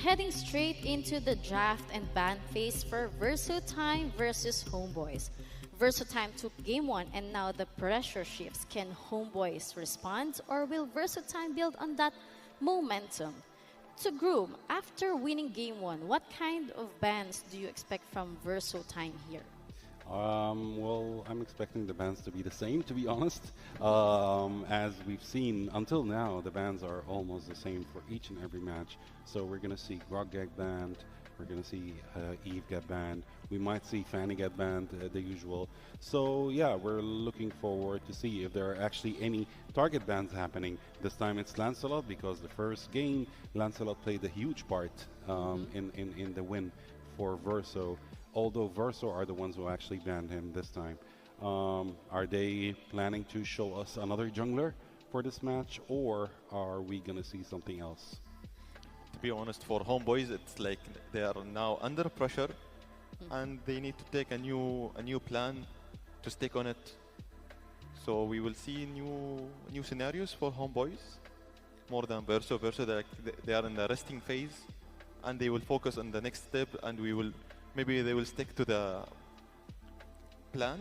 Heading straight into the draft and ban phase for Verso Time versus Homebois. Verso Time took game 1 and now the pressure shifts. Can Homebois respond or will Verso Time build on that momentum? To Groom, after winning game 1, what kind of bans do you expect from Verso Time here? Well, I'm expecting the bans to be the same, to be honest. As we've seen until now, the bans are almost the same for each and every match. So we're going to see Grog get banned, we're going to see Eve get banned, we might see Fanny get banned, the usual. So yeah, we're looking forward to see if there are actually any target bans happening. This time it's Lancelot, because the first game, Lancelot played a huge part in the win for Verso. Although Verso are the ones who actually banned him this time. Are they planning to show us another jungler for this match, or are we going to see something else? To be honest, for Homebois, it's like they are now under pressure, and they need to take a new plan to stick on it. So we will see new scenarios for Homebois more than Verso. Verso, they are in the resting phase, and they will focus on the next step, and maybe they will stick to the plan,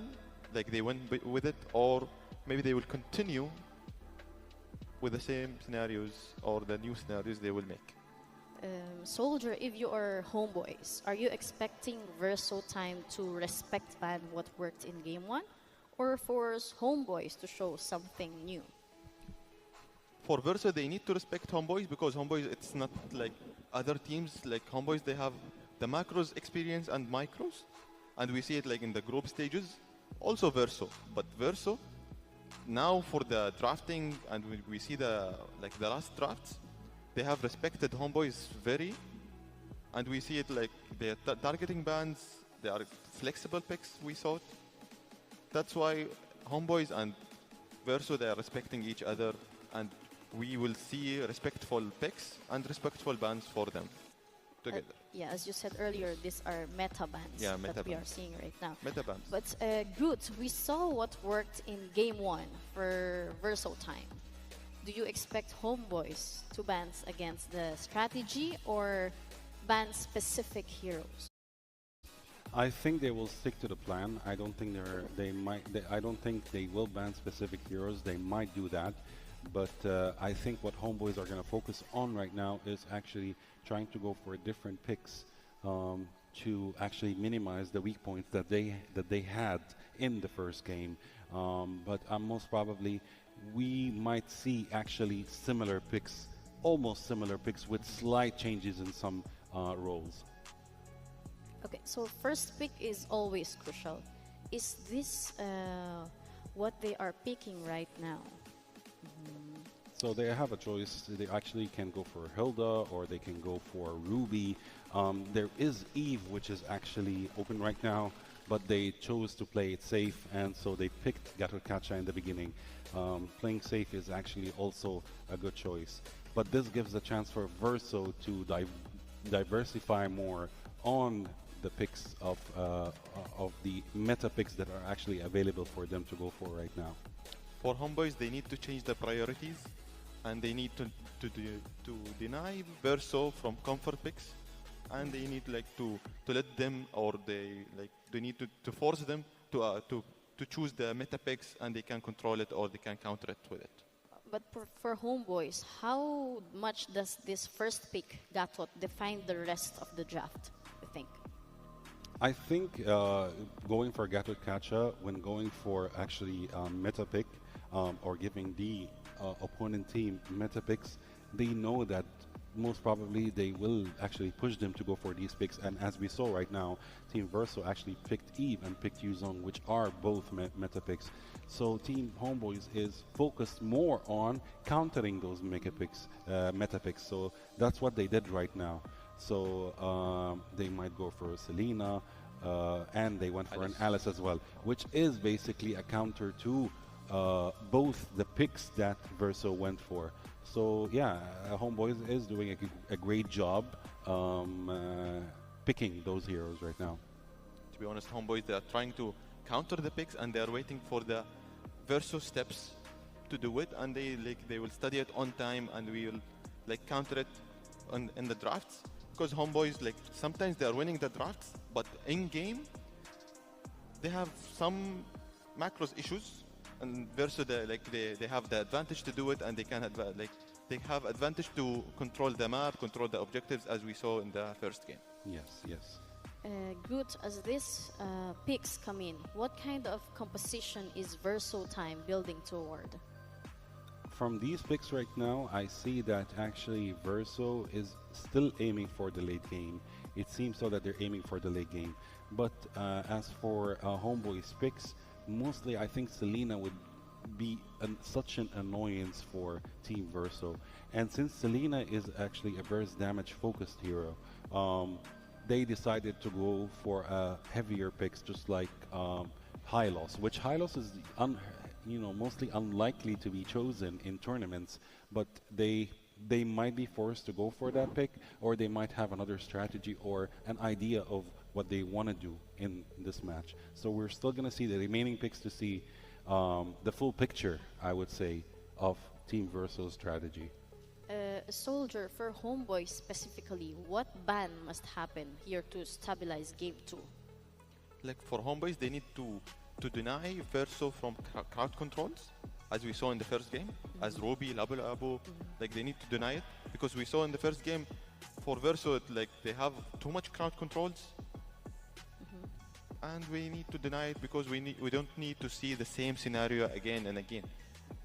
like they went with it, or maybe they will continue with the same scenarios or the new scenarios they will make. Soldier, if you are Homebois, are you expecting Verso Time to respect ban what worked in game 1, or force Homebois to show something new? For Verso, they need to respect Homebois, because Homebois, it's not like other teams. Like Homebois, they have the macros experience and micros, and we see it like in the group stages. Also Verso, but Verso now for the drafting, and we see the last drafts, they have respected Homebois very, and we see it like they're targeting bans, they are flexible picks. We saw it. That's why Homebois and Verso, they are respecting each other, and we will see respectful picks and respectful bans for them together. Yeah, as you said earlier, these are meta bans that we are seeing right now. Meta bans. But Groot, we saw what worked in game 1 for Verso Time. Do you expect Homebois to ban against the strategy or ban specific heroes? I think they will stick to the plan. I don't think I don't think they will ban specific heroes. They might do that. But I think what Homebois are going to focus on right now is actually trying to go for different picks to actually minimize the weak points that they had in the first game. But most probably we might see actually similar picks, almost similar picks with slight changes in some roles. Okay, so first pick is always crucial. Is this what they are picking right now? So they have a choice. They actually can go for Hilda, or they can go for Ruby. There is Eve, which is actually open right now, but they chose to play it safe, and so they picked Gatotkacha in the beginning. Playing safe is actually also a good choice. But this gives a chance for Verso to diversify more on the picks of the meta picks that are actually available for them to go for right now. For Homebois, they need to change the priorities, and they need to deny Verso from comfort picks, and they need to let them, or they need to force them to choose the meta picks, and they can control it or they can counter it with it. But for Homebois, how much does this first pick Gatot define the rest of the draft, you think? I think going for Gatotkacha, when going for actually meta pick, or giving the opponent team meta picks, they know that most probably they will actually push them to go for these picks. And as we saw right now, Team Verso actually picked Eve and picked Yuzong, which are both meta picks. So Team Homebois is focused more on countering those meta picks. So that's what they did right now. So they might go for Selena, and they went for an Alice as well, which is basically a counter to both the picks that Verso went for. So yeah, Homebois is doing a great job picking those heroes right now. To be honest, Homebois, they are trying to counter the picks, and they are waiting for the Verso steps to do it, and they will study it on time, and we will counter it in the drafts. because Homeboys, like, sometimes they are winning the drafts, but in game, they have some macros issues, and Verso, they have the advantage to do it, and they can they have advantage to control the map, control the objectives, as we saw in the first game. Yes, yes. Good, as these picks come in, what kind of composition is Verso time building toward? From these picks right now, I see that actually Verso is still aiming for the late game. It seems so that they're aiming for the late game. But as for Homeboy's picks, mostly I think Selena would be such an annoyance for Team Verso. And since Selena is actually a burst damage focused hero, they decided to go for heavier picks, just like Hylos, which Hylos is mostly unlikely to be chosen in tournaments, but they might be forced to go for that pick, or they might have another strategy or an idea of what they want to do in this match. So we're still going to see the remaining picks to see the full picture, I would say, of Team Verso's strategy. Soldier, for Homeboy specifically, what ban must happen here to stabilize Game 2? Like for Homeboys, they need to deny Verso from crowd controls, as we saw in the first game, as Ruby, Labu Labu, like they need to deny it, because we saw in the first game, for Verso, like they have too much crowd controls, and we need to deny it because we don't need to see the same scenario again and again.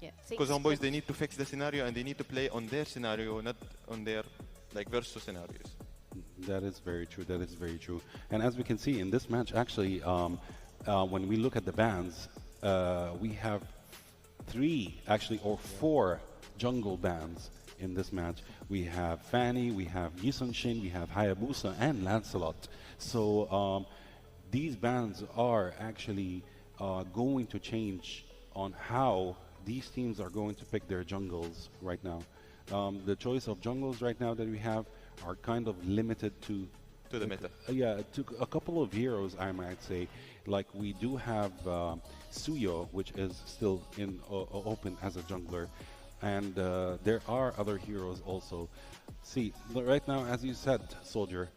Yeah, because Homeboys, they need to fix the scenario and they need to play on their scenario, not on their like Verso scenarios. That is very true. That is very true. And as we can see in this match, actually, when we look at the bans, we have 4 jungle bans in this match. We have Fanny, we have Yisun-Shin, we have Hayabusa, and Lancelot. So these bans are actually going to change on how these teams are going to pick their jungles right now. The choice of jungles right now that we have are kind of limited to the meta. To a couple of heroes, I might say. Like we do have Suyo, which is still in open as a jungler, and there are other heroes also. See, right now, as you said, Soldier,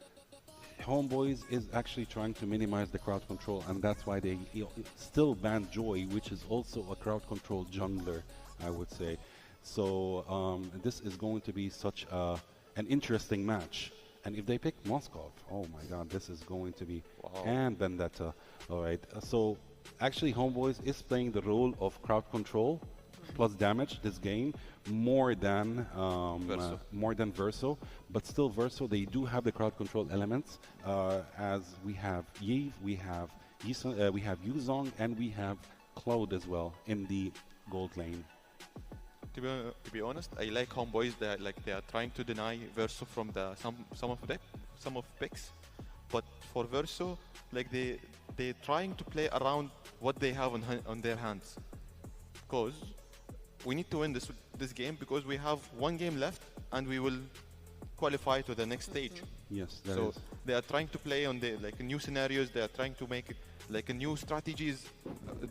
Homeboys is actually trying to minimize the crowd control, and that's why they still ban Joy, which is also a crowd control jungler, I would say. So this is going to be such an interesting match. And if they pick Moskov, oh my god, this is going to be... Wow. And Vendetta. All right. So actually Homeboys is playing the role of crowd control plus damage this game more than Verso. But still Verso, they do have the crowd control elements, as we have Yve, we have Yuzong, and we have Cloud as well in the gold lane. To be honest, I like Homeboys. They are trying to deny Verso from the some of picks, but for Verso, like they're trying to play around what they have on their hands, because we need to win this game, because we have one game left and we will qualify to the next stage. Yes, so they are trying to play on the new scenarios. They are trying to make it like a new strategies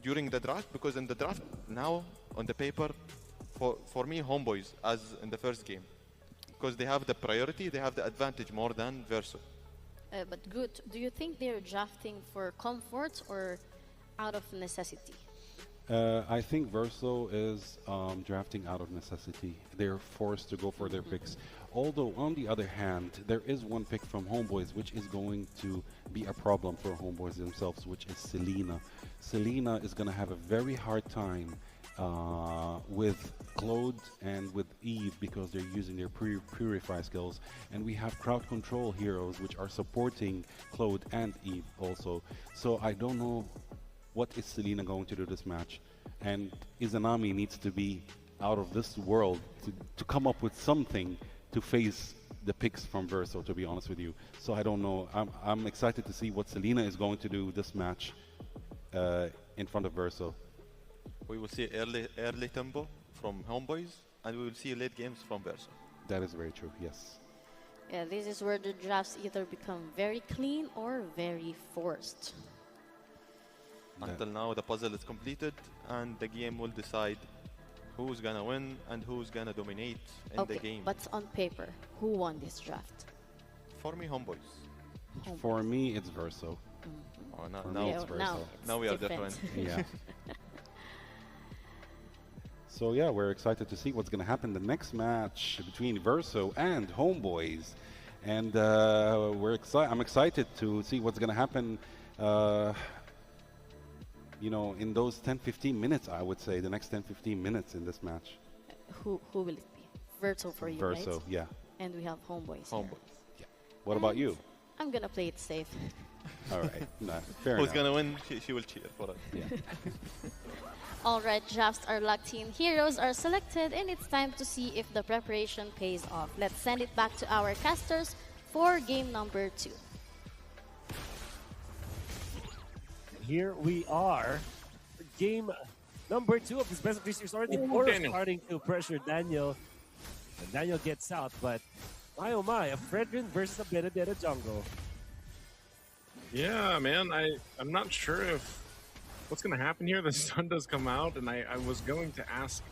during the draft, because in the draft now on the paper. For me, Homeboys, as in the first game, because they have the priority, they have the advantage more than Verso. But good, do you think they're drafting for comfort or out of necessity? I think Verso is drafting out of necessity. They're forced to go for their picks. Although, on the other hand, there is one pick from Homeboys which is going to be a problem for Homeboys themselves, which is Selena. Selena is going to have a very hard time with Claude and with Eve, because they're using their Purify skills, and we have crowd control heroes which are supporting Claude and Eve also. So I don't know what is Selena going to do this match, and Izanami needs to be out of this world to come up with something to face the picks from Verso, to be honest with you. So I don't know. I'm excited to see what Selena is going to do this match in front of Verso. We will see early tempo from Homeboys, and we will see late games from Verso. That is very true, yes. Yeah, this is where the drafts either become very clean or very forced. Until now, the puzzle is completed, and the game will decide who's gonna win and who's gonna dominate in the game. But on paper, who won this draft? For me, Homeboys. For me, it's Verso. Oh, For now, me, it's Verso. now we are different. Yeah. So yeah, we're excited to see what's going to happen the next match between Verso and Homeboys, and I'm excited to see what's going to happen. You know, in those 10-15 minutes, I would say the next 10-15 minutes in this match. Who will it be? Verso for you, Verso, right? yeah. And we have Homeboys. Homeboys. Yeah. What about you? I'm gonna play it safe. All right, no, fair Who's enough. gonna win? She will cheer for us. Yeah. All right, drafts are locked in, heroes are selected, and it's time to see if the preparation pays off. Let's send it back to our casters for game number 2. Here we are. Game number 2 of this best of 3 series already. Boro starting to pressure Daniel. And Daniel gets out, but my oh my, a Fredrin versus a Benedetta jungle. Yeah, man, I'm not sure if what's going to happen here. The sun does come out, and I was going to ask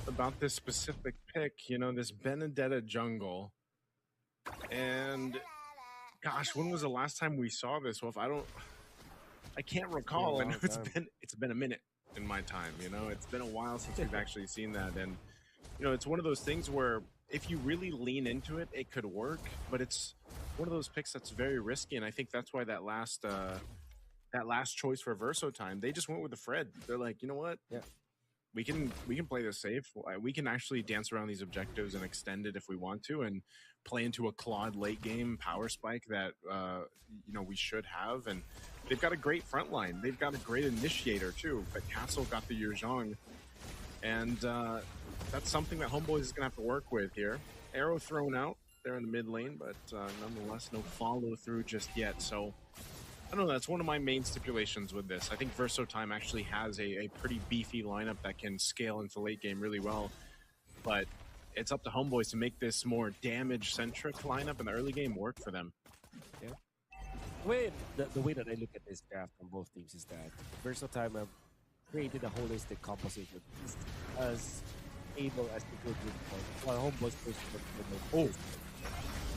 about this specific pick, you know, this Benedetta jungle. And gosh, when was the last time we saw this? Well, I can't recall. I know it's been a minute in my time, you know. It's been a while since we've actually seen that, and you know, it's one of those things where if you really lean into it, it could work, but it's one of those picks that's very risky, and I think that's why that last choice for Verso time, they just went with the Fred. They're like, you know what? Yeah. We can play this safe. We can actually dance around these objectives and extend it if we want to, and play into a Claude late game power spike that you know, we should have. And they've got a great front line. They've got a great initiator too. But Castle got the Yuzhong, and that's something that Homeboys is gonna have to work with here. Arrow thrown out there in the mid lane, but nonetheless, no follow through just yet. So I don't know, that's one of my main stipulations with this. I think Verso Time actually has a pretty beefy lineup that can scale into late game really well, but it's up to Homeboys to make this more damage-centric lineup in the early game work for them. Yeah. The way that I look at this draft from both teams is that Verso Time have created a holistic composition as able as they could with while Homeboys Oh,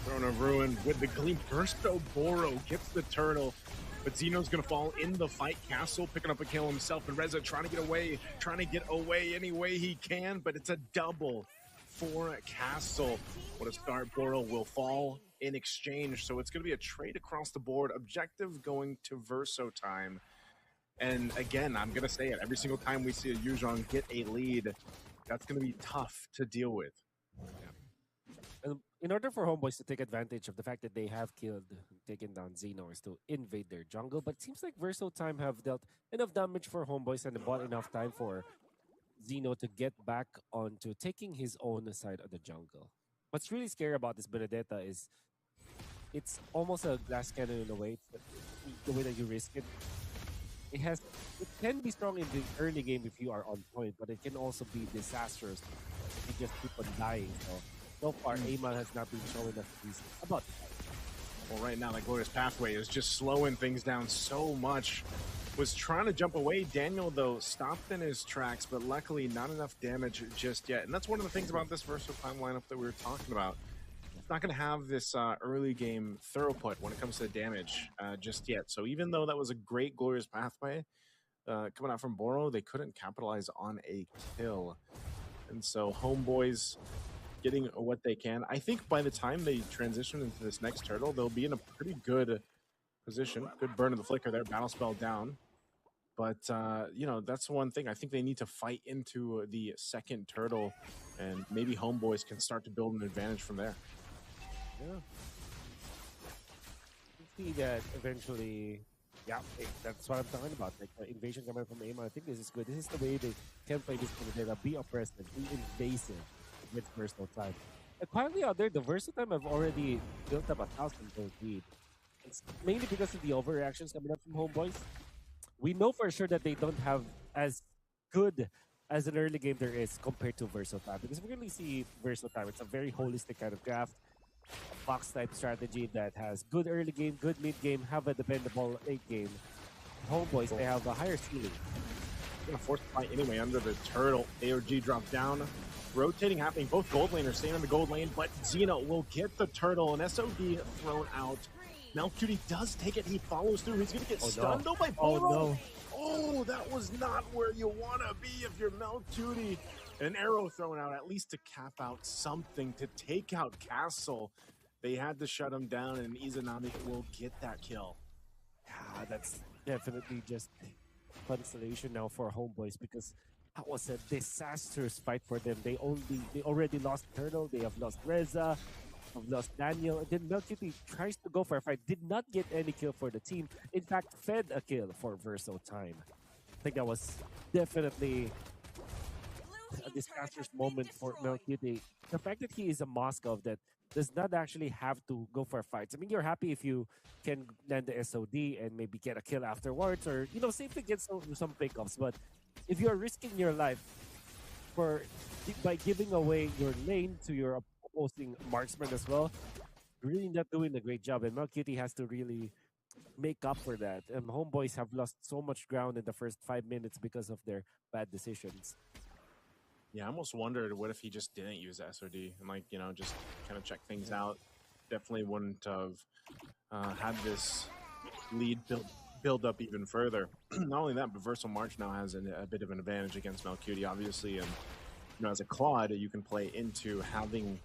Throne of Ruin with the gleam. Verso Boro gets the turtle, but Zeno's gonna fall in the fight. Castle picking up a kill himself, and Reza trying to get away any way he can, but it's a double for Castle. What a start. Boro will fall in exchange, so it's gonna be a trade across the board. Objective going to Verso Time. And again, I'm gonna say it, every single time we see a Yuzhong get a lead, that's gonna be tough to deal with. And in order for Homeboys to take advantage of the fact that they have taken down Xeno, is to invade their jungle. But it seems like Verso Time have dealt enough damage for Homeboys and bought enough time for Xeno to get back onto taking his own side of the jungle. What's really scary about this Benedetta is it's almost a glass cannon in a way. The way that you risk it. It can be strong in the early game if you are on point, but it can also be disastrous if you just keep on dying. So far, Amal has not been showing us he's about to fight. Well, right now, that Glorious Pathway is just slowing things down so much. Was trying to jump away. Daniel, though, stopped in his tracks, but luckily not enough damage just yet. And that's one of the things about this Verso Time lineup that we were talking about. It's not going to have this early game throughput when it comes to damage just yet. So even though that was a great Glorious Pathway coming out from Boro, they couldn't capitalize on a kill. And so Homeboys getting what they can. I think by the time they transition into this next turtle, they'll be in a pretty good position. Good burn of the flicker there, battle spell down. But, you know, that's one thing. I think they need to fight into the second turtle, and maybe Homeboys can start to build an advantage from there. Yeah. You see that eventually, yeah, that's what I'm talking about. Like invasion coming from Aim, I think this is good. This is the way they can play this Benedetta. Be oppressive, be invasive with Verso Time. And quietly out there, the Verso Time have already built up a 1,000-gold lead. It's mainly because of the overreactions coming up from Homeboys. We know for sure that they don't have as good as an early game there is compared to Verso Time. Because we really see Verso Time. It's a very holistic kind of draft. A box type strategy that has good early game, good mid game, have a dependable late game. Homeboys, they have a higher ceiling. Gonna force the fight anyway under the turtle. AOG dropped down. rotating happening. Both gold laners staying in the gold lane, but Xeno will get the turtle, and SOD thrown out. Melcutie does take it. He follows through. He's going to get stunned though by Boro. No. Oh, that was not where you want to be if you're Melcutie. An arrow thrown out, at least to cap out something, to take out Castle. They had to shut him down, and Izanami will get that kill. Yeah, that's definitely just consolation now for Homeboys, because that was a disastrous fight for them. They already lost Turtle, they have lost Reza, have lost Daniel, and then Melcutie tries to go for a fight, did not get any kill for the team. In fact, fed a kill for Verso time. I think that was definitely a disastrous moment for Melcutie. The fact that he is a Moscow that does not actually have to go for fights. I mean, you're happy if you can land the SOD and maybe get a kill afterwards, or, you know, safely get some pickups. But if you're risking your life by giving away your lane to your opposing marksman as well, really not doing a great job. And Melcutie has to really make up for that. Homeboys have lost so much ground in the first 5 minutes because of their bad decisions. Yeah, I almost wondered what if he just didn't use SOD and, like, you know, just kind of check things out. Definitely wouldn't have had this lead build up even further. Not only that, but Verso March now has a bit of an advantage against Melcutie, obviously, and, you know, as a Claude, you can play into having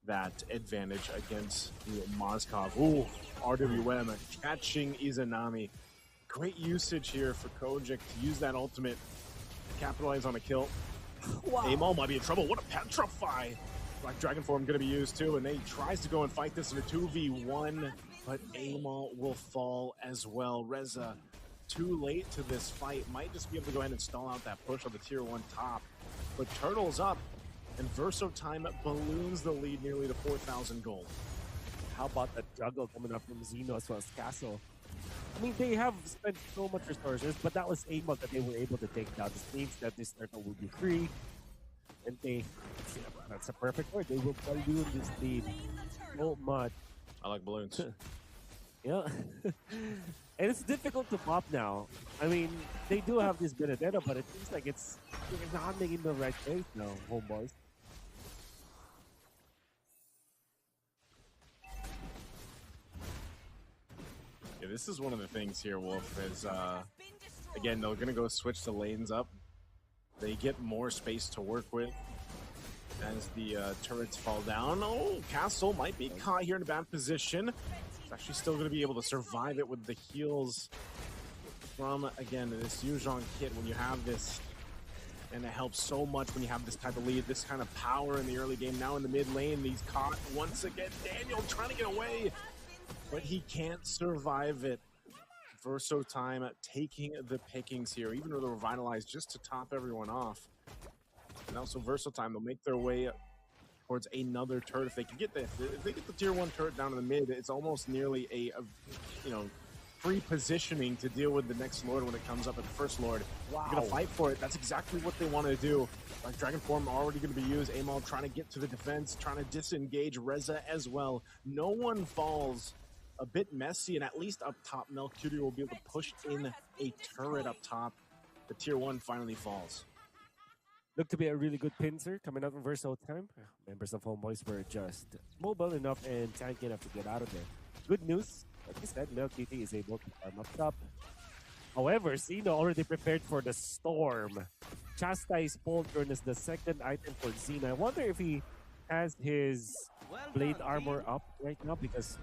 that advantage against Moscow. Ooh, RWM catching Izanami. Great usage here for Kojic to use that ultimate, capitalize on a kill. Wow. Amal might be in trouble. What a petrify! Black Dragon form going to be used too, and they tries to go and fight this in a 2v1, but Amal will fall as well. Reza, too late to this fight, might just be able to go ahead and stall out that push on the tier 1 top. But Turtle's up, and Verso time balloons the lead nearly to 4,000 gold. How about that juggle coming up from Xeno as well as Castle? I mean, they have spent so much resources, but that was Amal that they were able to take down. This means that this turtle will be free, and that's a perfect word, they will balloon this lead so much. I like balloons. Yeah. And it's difficult to pop now. I mean, they do have this Benedetta, but it seems like it's not making the right place now, Homeboys. Yeah, this is one of the things here, Wolf, is, again, they're going to go switch the lanes up. They get more space to work with as the turrets fall down. Oh, Castle might be caught here in a bad position. It's actually still going to be able to survive it with the heals from, again, this Yuzhong kit when you have this. And it helps so much when you have this type of lead, this kind of power in the early game. Now in the mid lane, he's caught once again. Daniel trying to get away, but he can't survive it. Verso time taking the pickings here, even though they're revitalized just to top everyone off. And also Verso time, they'll make their way towards another turret if they can get the tier 1 turret down in the mid. It's almost nearly a you know, free positioning to deal with the next Lord when it comes up at the first Lord. Wow. You're gonna fight for it. That's exactly what they want to do. Like Dragon Form already going to be used. Amal trying to get to the defense, trying to disengage Reza as well. No one falls. A bit messy, and at least up top, Melcutie will be able to push in a turret up top. The tier 1 finally falls. Looked to be a really good pincer coming out from Verso time. Members of Homeboys were just mobile enough and tanky enough to get out of there. Good news, like I said, Melcutie is able to farm up top. However, Xeno already prepared for the storm. Chastise Pauldron is the second item for Xeno. I wonder if he has his blade armor up right now, because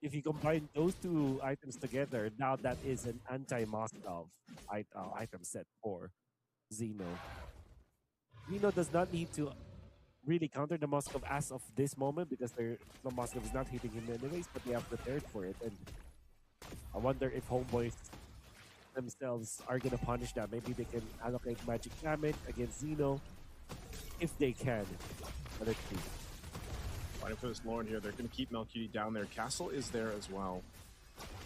if you combine those two items together, now that is an anti-Moscow item set for Xeno. Xeno does not need to really counter the Moscow as of this moment, because the Moscow is not hitting him anyways, but they have prepared for it. And I wonder if Homeboys themselves are going to punish that. Maybe they can allocate magic damage against Xeno if they can. But let's see. Fighting for this Lord here. They're going to keep Melcutie down there. Castle is there as well.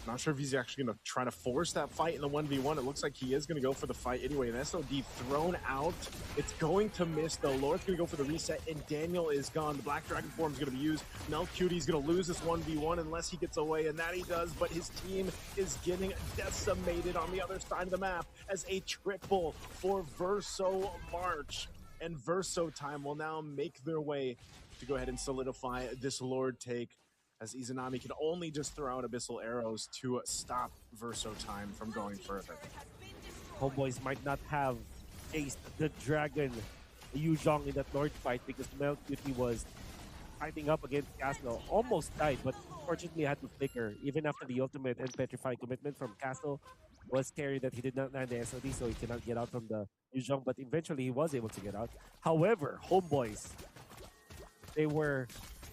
Not sure if he's actually going to try to force that fight in the 1v1. It looks like he is going to go for the fight anyway. An SOD thrown out. It's going to miss, though. Lord's going to go for the reset, and Daniel is gone. The Black Dragon form is going to be used. Melcutie's going to lose this 1v1 unless he gets away, and that he does, but his team is getting decimated on the other side of the map as a triple for Verso March. and Verso Time will now make their way to go ahead and solidify this Lord take, as Izanami can only just throw out Abyssal Arrows to stop Verso Time from going further. Homeboys might not have faced the Dragon Yu Zhong in that Lord fight because Mel Cutie was fighting up against Castle. Almost died, but fortunately had to flicker. Even after the ultimate and petrify commitment from Castle was scary that he did not land the SOD, so he cannot get out from the Yu Zhong, but eventually he was able to get out. However, Homeboys, they were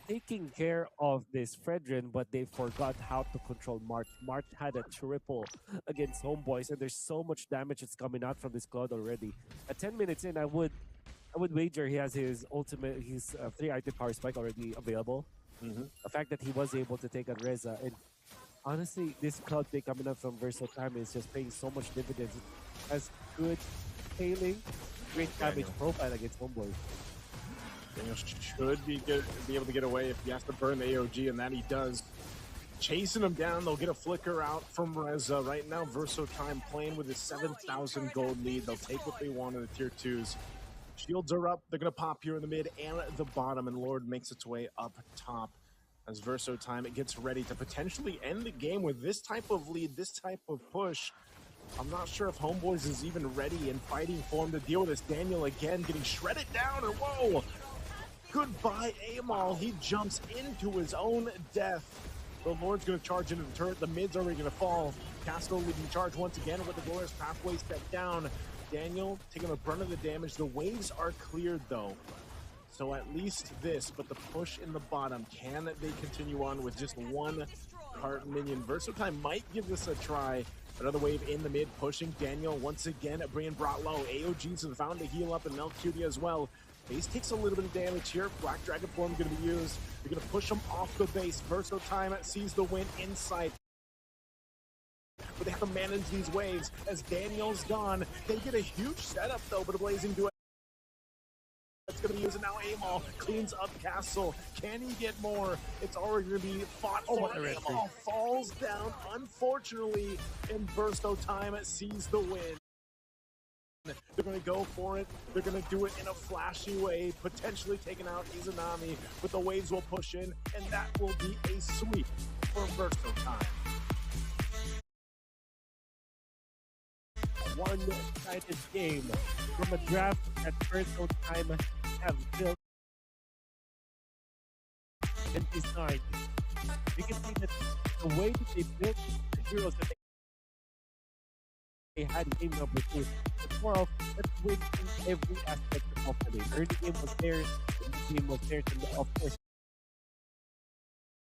taking care of this Fredrin, but they forgot how to control March. March had a triple against Homeboys, and there's so much damage that's coming out from this Cloud already. At 10 minutes in, I would wager he has his ultimate, his 3-item power spike already available. The fact that he was able to take on Reza, and honestly, this Cloud pick coming up from Verso Time is just paying so much dividends. It has good scaling, great damage profile against Homeboys. Daniel should be able to get away if he has to burn the AOG, and that he does. Chasing him down, they'll get a flicker out from Reza. Right now, Verso Time playing with his 7,000 gold lead. They'll take what they want in the tier 2s. Shields are up. They're going to pop here in the mid and the bottom, and Lord makes its way up top as Verso Time gets ready to potentially end the game with this type of lead, this type of push. I'm not sure if Homeboys is even ready and fighting for him to deal with this. Daniel again getting shredded down, and whoa! Goodbye, Amal. He jumps into his own death. The Lord's going to charge into the turret. The mid's already going to fall. Castle leading charge once again with the Glorious Pathway step down. Daniel taking the brunt of the damage. The waves are cleared, though. So at least this, but the push in the bottom. Can they continue on with just one cart minion? Verso Time might give this a try. Another wave in the mid, pushing Daniel once again, being brought low. AOGs have found to heal up, and Melcutia as well. Base takes a little bit of damage here. Black Dragon Form going to be used. They're going to push him off the base. Verso Time sees the win inside. But they have to manage these waves. As Daniel's gone, they get a huge setup though, but a Blazing Duet. That's going to be used, and now Amal cleans up Castle. Can he get more? It's already going to be fought for. Amal falls down, unfortunately, and Verso Time sees the win. They're going to go for it. They're going to do it in a flashy way, potentially taking out Izanami, but the waves will push in, and that will be a sweep for Verso Time. One-sided game from a draft that Verso Time have built and designed. You can see that the way that they built the heroes that they had in game number 2, it's more of let's win in every aspect of the game. Early game was theirs, the game was theirs, and of course,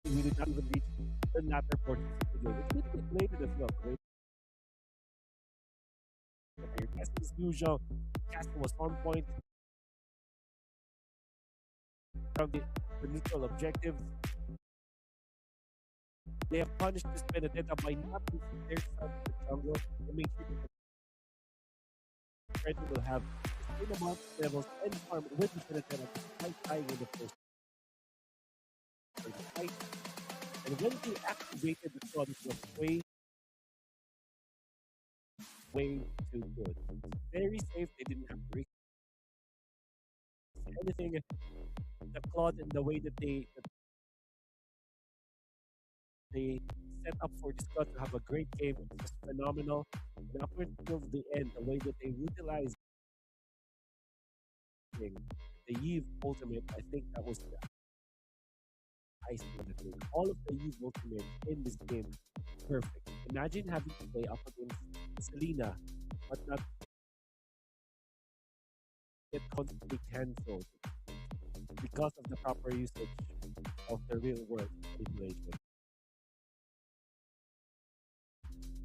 we did not even reach the latter portion of the game. It's good to play it as well, right? Castle usual. Castle was on point. From the neutral objective. They have punished this Benedetta by not using their son in the jungle to make sure that the Freddy will have the same amount of levels and farm with the Benedetta despite dying in the first fight. And when they activated the sword, it was way too good. Very safe, they didn't have to risk anything. The Claude and the way that they set up for this Claude to have a great game was phenomenal. And up until the end, the way that they utilized the Eve ultimate, I think that was the icing on the cake. All of the Eve ultimate in this game, perfect. Imagine having to play up against Selena, but not get constantly cancelled because of the proper usage of the real world manipulation.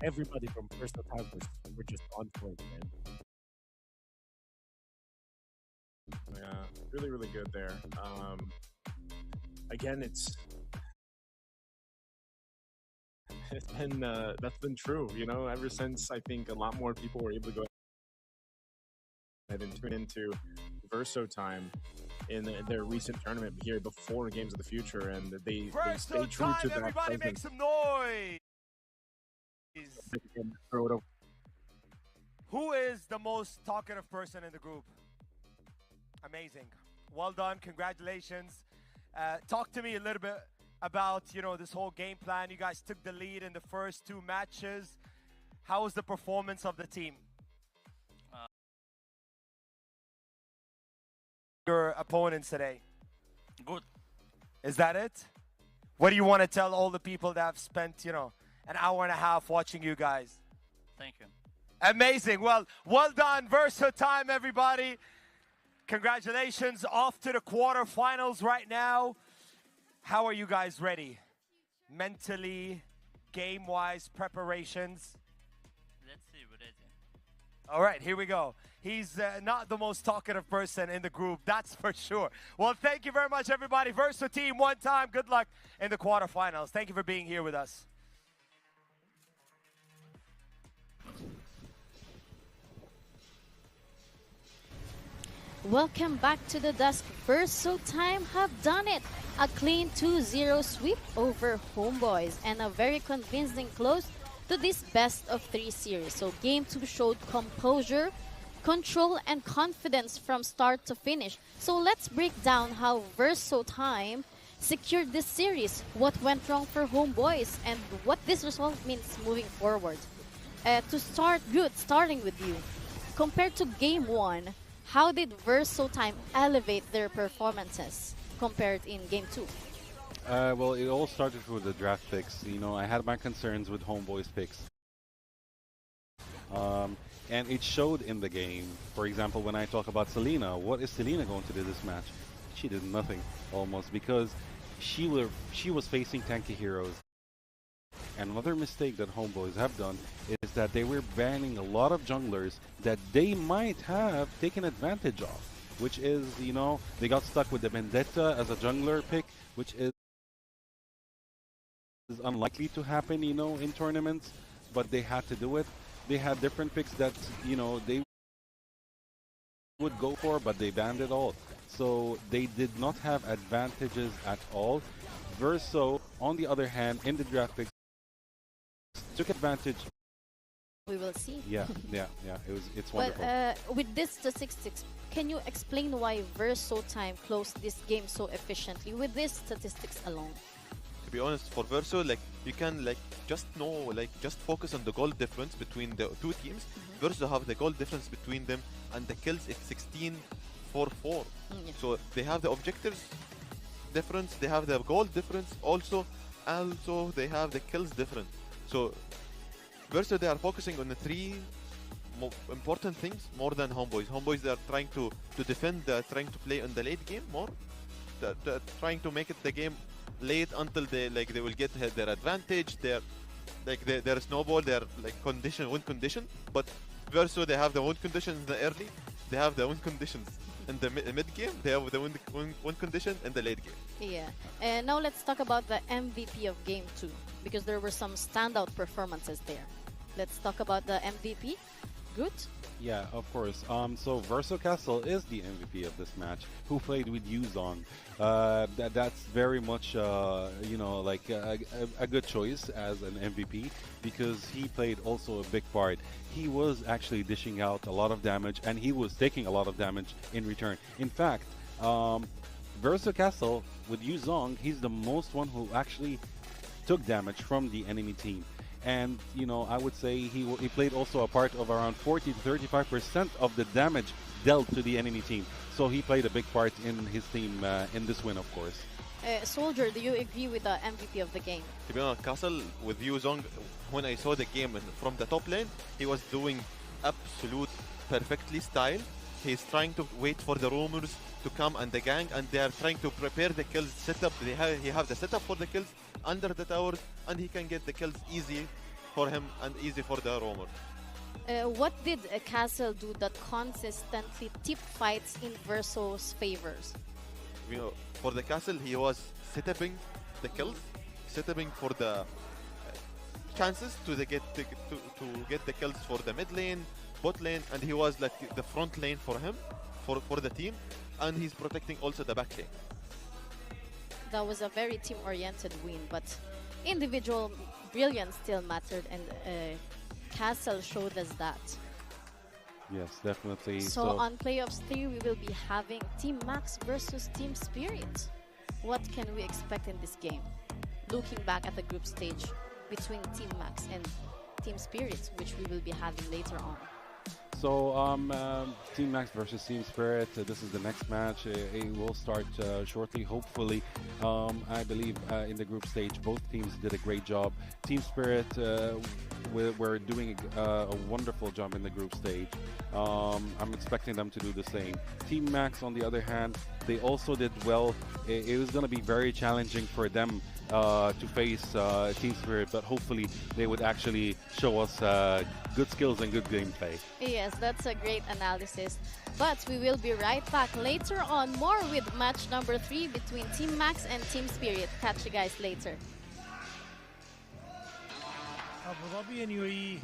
Everybody from Verso Time were just on point, man. Yeah, really, really good there. Again, it's been that's been true, you know, ever since I think a lot more people were able to go ahead and tune into Verso Time in their recent tournament here before Games of the Future, and they stay true to that. Everybody make some noise. Who is the most talkative person in the group? Amazing. Well done. Congratulations. Talk to me a little bit about, this whole game plan. You guys took the lead in the first 2 matches. How was the performance of the team? Your opponents today? Good. Is that it? What do you want to tell all the people that have spent, an hour and a half watching you guys? Thank you. Amazing. Well done. Verso time, everybody. Congratulations. Off to the quarterfinals right now. How are you guys ready? Mentally, game-wise, preparations? Let's see, we're ready. All right, here we go. He's not the most talkative person in the group, that's for sure. Well, thank you very much, everybody. Verso team, one time. Good luck in the quarterfinals. Thank you for being here with us. Welcome back to the desk. Verso time have done it. A clean 2-0 sweep over Homebois and a very convincing close to this best of 3 series. So game 2 showed composure, control, and confidence from start to finish. So let's break down how Verso time secured this series, what went wrong for Homebois, and what this result means moving forward. To start good, starting with you. Compared to game 1, how did Verso time elevate their performances compared in game 2? Well, it all started with the draft picks. I had my concerns with Homeboys picks. And it showed in the game. For example, when I talk about Selena, what is Selena going to do this match? She did nothing, almost, because she was facing tanky heroes. And another mistake that Homeboys have done is that they were banning a lot of junglers that they might have taken advantage of, which is, they got stuck with the Vendetta as a jungler pick, which is unlikely to happen, in tournaments, but they had to do it. They had different picks that, they would go for, but they banned it all. So they did not have advantages at all. Verso, on the other hand, in the draft picks, took advantage. We will see. Yeah. It's wonderful. But with this statistics, can you explain why Verso time closed this game so efficiently with these statistics alone? To be honest, for Verso, you can just focus on the goal difference between the 2 teams. Verso have the goal difference between them, and the kills it's 16-4-4. Yeah. So they have the objectives difference, they have the goal difference, also they have the kills difference. So Verso, they are focusing on the 3 important things more than Homebois. Homebois, they are trying to defend, they are trying to play in the late game more. They're trying to make it the game late until they will get their advantage. Their snowball, their win condition. But Verso, they have the win condition in the early, they have the win conditions in the mid game, they have the win condition in the late game. Yeah. Now let's talk about the MVP of game 2, because there were some standout performances there. Let's talk about the MVP. Good? Yeah, of course. So Verso Castle is the MVP of this match, who played with Yuzong. That's very much, a good choice as an MVP, because he played also a big part. He was actually dishing out a lot of damage, and he was taking a lot of damage in return. In fact, Verso Castle with Yuzong, he's the most one who actually took damage from the enemy team. And, I would say he played also a part of around 40 to 35% of the damage dealt to the enemy team. So he played a big part in his team in this win, of course. Soldier, do you agree with the MVP of the game? To be honest, Castle with Yuzong, when I saw the game from the top lane, he was doing absolute perfectly style. He's trying to wait for the rumors to come and the gang, and they are trying to prepare the kills setup. He have the setup for the kills under the towers, and he can get the kills easy for him and easy for the roamer. What did Castle do that consistently tip fights in Verso's favors? For the Castle, he was setuping the kills, setuping for the chances to get the kills for the mid lane, bot lane, and he was like the front lane for him, for the team, and he's protecting also the back lane. That was a very team-oriented win, but individual brilliance still mattered, and Castle showed us that. Yes, definitely. So on playoffs 3, we will be having Team Max versus Team Spirit. What can we expect in this game? Looking back at the group stage between Team Max and Team Spirit, which we will be having later on. So, Team Max versus Team Spirit. This is the next match. It will start shortly, hopefully. I believe in the group stage, both teams did a great job. Team Spirit we're doing a wonderful job in the group stage. I'm expecting them to do the same. Team Max, on the other hand, they also did well. It was going to be very challenging for them to face Team Spirit, but hopefully they would actually show us good skills and good gameplay. Yes, that's a great analysis. But we will be right back later on, more with match number 3 between Team Max and Team Spirit. Catch you guys later. Abu Dhabi and UAE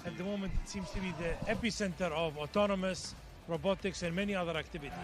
at the moment seems to be the epicenter of autonomous robotics and many other activities.